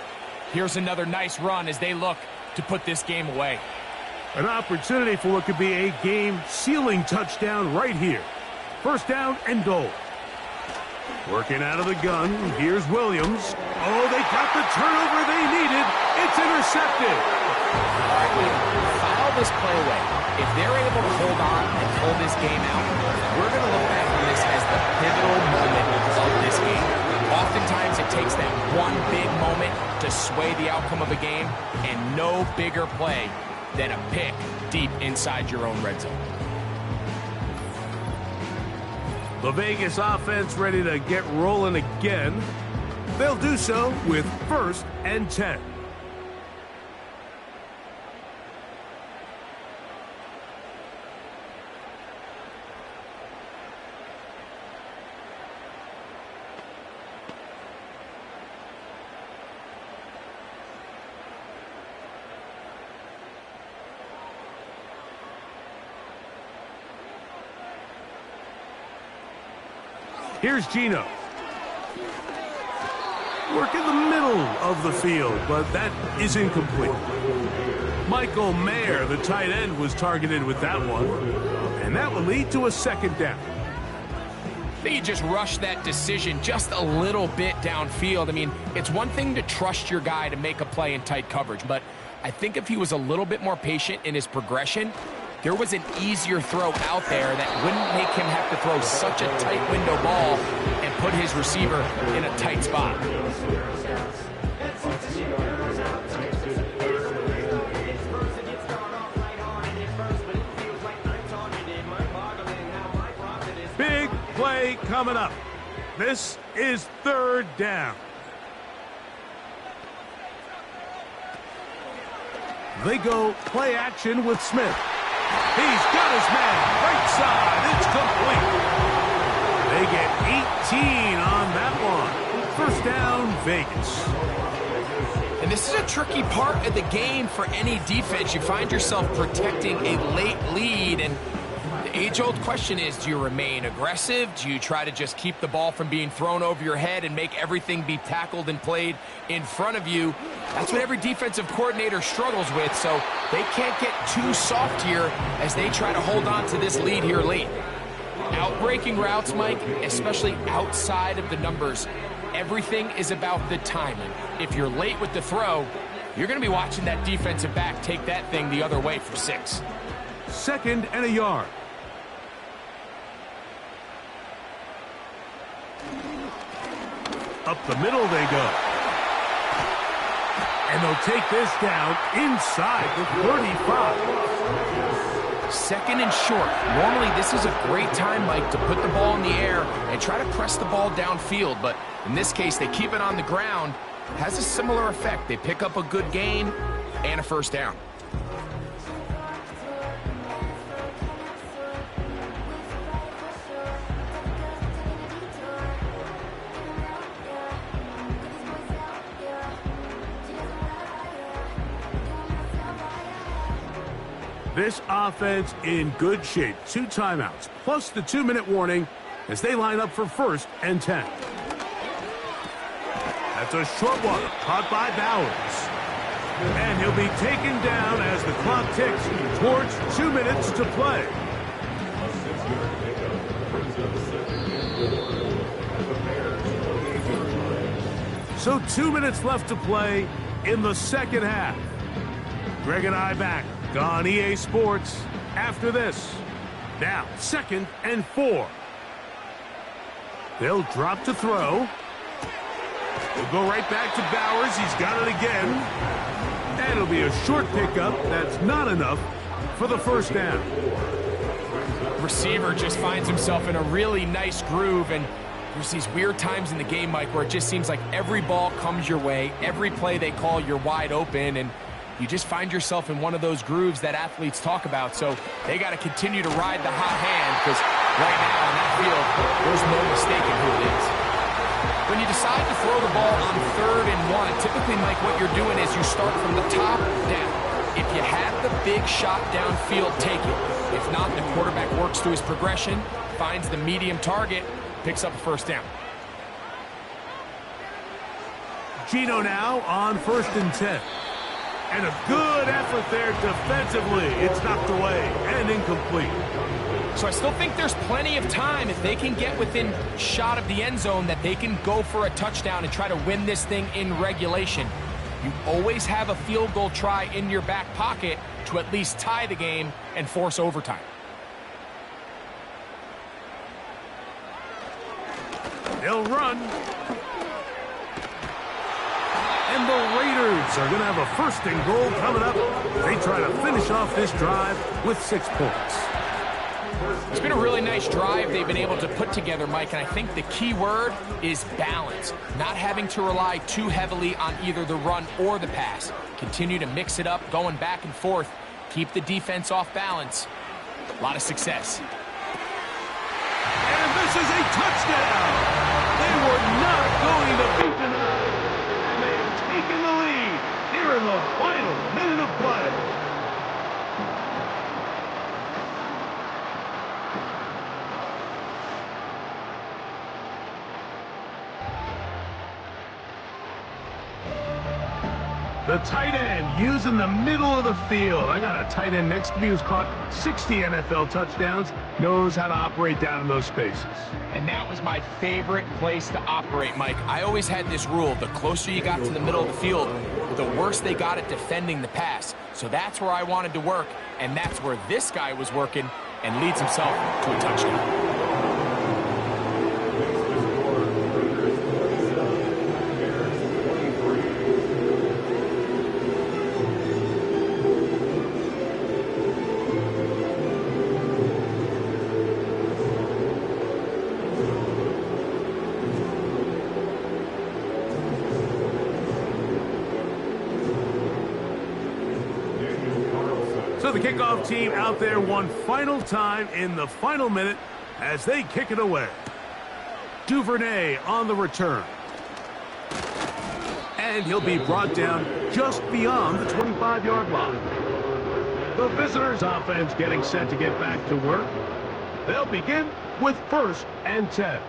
Here's another nice run as they look to put this game away. An opportunity for what could be a game-sealing touchdown right here. 1st down and goal. Working out of the gun, here's Williams. Oh, they got the turnover they needed. It's intercepted. All right, Williams, file this play away. If they're able to hold on and pull this game out, we're going to look back on this as the pivotal moment of this game. Oftentimes, it takes that one big moment to sway the outcome of a game, and no bigger play than a pick deep inside your own red zone. The Vegas offense ready to get rolling again. They'll do so with 1st and 10. Here's Geno. Work in the middle of the field, but that is incomplete. Michael Mayer, the tight end, was targeted with that one. And that will lead to a 2nd down. I think you just rushed that decision just a little bit downfield. I mean, it's one thing to trust your guy to make a play in tight coverage, but I think if he was a little bit more patient in his progression, there was an easier throw out there that wouldn't make him have to throw such a tight window ball and put his receiver in a tight spot. play coming up. This is third down. They go play action with Smith. He's got his man right side. It's complete. They get 18 on that one. First down, Vegas. And this is a tricky part of the game for any defense. You find yourself protecting a late lead, and the age-old question is, do you remain aggressive? Do you try to just keep the ball from being thrown over your head and make everything be tackled and played in front of you? That's what every defensive coordinator struggles with, so they can't get too soft here as they try to hold on to this lead here late. Outbreaking routes, Mike, especially outside of the numbers, everything is about the timing. If you're late with the throw, you're going to be watching that defensive back take that thing the other way for 6. 2nd and a yard. Up the middle they go. And they'll take this down inside the 35. 2nd and short. Normally, this is a great time, Mike, to put the ball in the air and try to press the ball downfield. But in this case, they keep it on the ground. Has a similar effect. They pick up a good gain and a first down. This offense in good shape. 2 timeouts, plus the 2-minute warning as they line up for 1st and 10. That's a short one, caught by Bowers. And he'll be taken down as the clock ticks towards 2 minutes to play. So 2 minutes left to play in the second half. Greg and I back on EA Sports after this. Now, 2nd and 4. They'll drop to throw. We'll go right back to Bowers. He's got it again. And it'll be a short pickup. That's not enough for the first down. Receiver just finds himself in a really nice groove, and there's these weird times in the game, Mike, where it just seems like every ball comes your way. Every play they call, you're wide open, and you just find yourself in one of those grooves that athletes talk about. So they got to continue to ride the hot hand, because right now on that field, there's no mistaking who it is. When you decide to throw the ball on 3rd and 1, typically, Mike, what you're doing is you start from the top down. If you have the big shot downfield, take it. If not, the quarterback works through his progression, finds the medium target, picks up a first down. Gino now on 1st and 10. And a good effort there defensively. It's knocked away and incomplete. So I still think there's plenty of time, if they can get within shot of the end zone, that they can go for a touchdown and try to win this thing in regulation. You always have a field goal try in your back pocket to at least tie the game and force overtime. They'll run. And the Raiders are going to have a 1st and goal coming up. They try to finish off this drive with 6 points. It's been a really nice drive they've been able to put together, Mike, and I think the key word is balance. Not having to rely too heavily on either the run or the pass. Continue to mix it up, going back and forth. Keep the defense off balance. A lot of success. And this is a touchdown. They were not going to beat tonight. And they have taken the lead here in the final minute of play. The tight end using the middle of the field. I got a tight end next to me who's caught 60 NFL touchdowns, knows how to operate down in those spaces. And that was my favorite place to operate, Mike. I always had this rule: the closer you got to the middle of the field, the worse they got at defending the pass. So that's where I wanted to work, and that's where this guy was working, and leads himself to a touchdown. So the kickoff team out there one final time in the final minute as they kick it away. Duvernay on the return. And he'll be brought down just beyond the 25-yard line. The visitors' offense getting set to get back to work. They'll begin with 1st and 10.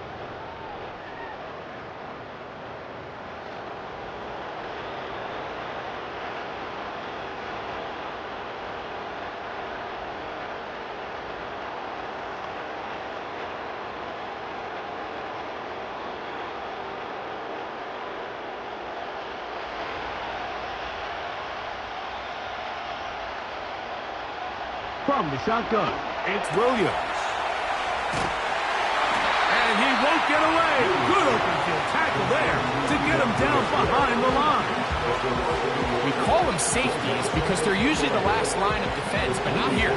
From the shotgun, it's Williams. And he won't get away. Good open field tackle there to get him down behind the line. We call them safeties because they're usually the last line of defense, but not here.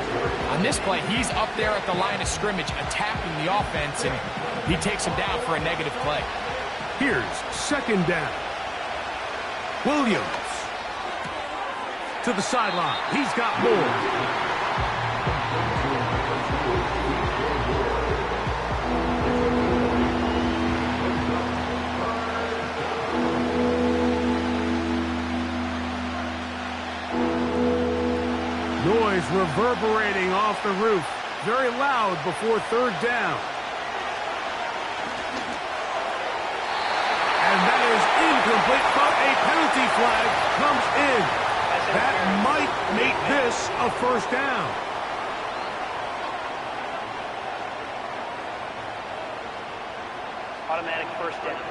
On this play, he's up there at the line of scrimmage attacking the offense, and he takes him down for a negative play. Here's 2nd down. Williams to the sideline. He's got more. Noise reverberating off the roof. Very loud before 3rd down. And that is incomplete, but a penalty flag comes in. That might make this a 1st down. Automatic 1st down.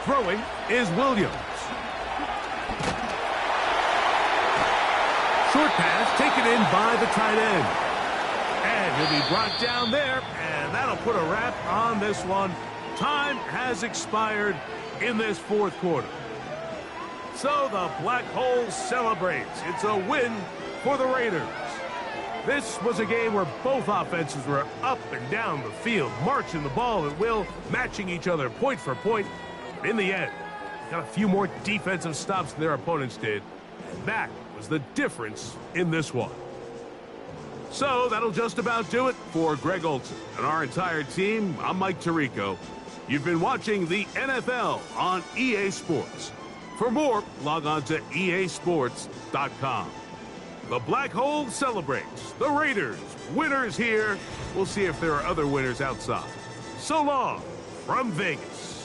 Throwing is Williams. Short pass taken in by the tight end. And he'll be brought down there, and that'll put a wrap on this one. Time has expired in this 4th quarter. So the Black Hole celebrates. It's a win for the Raiders. This was a game where both offenses were up and down the field, marching the ball at will, matching each other point for point. In the end, got a few more defensive stops than their opponents did. And that was the difference in this one. So that'll just about do it for Greg Olsen and our entire team. I'm Mike Tirico. You've been watching the NFL on EA Sports. For more, log on to easports.com. The Black Hole celebrates. The Raiders, winners here. We'll see if there are other winners outside. So long from Vegas.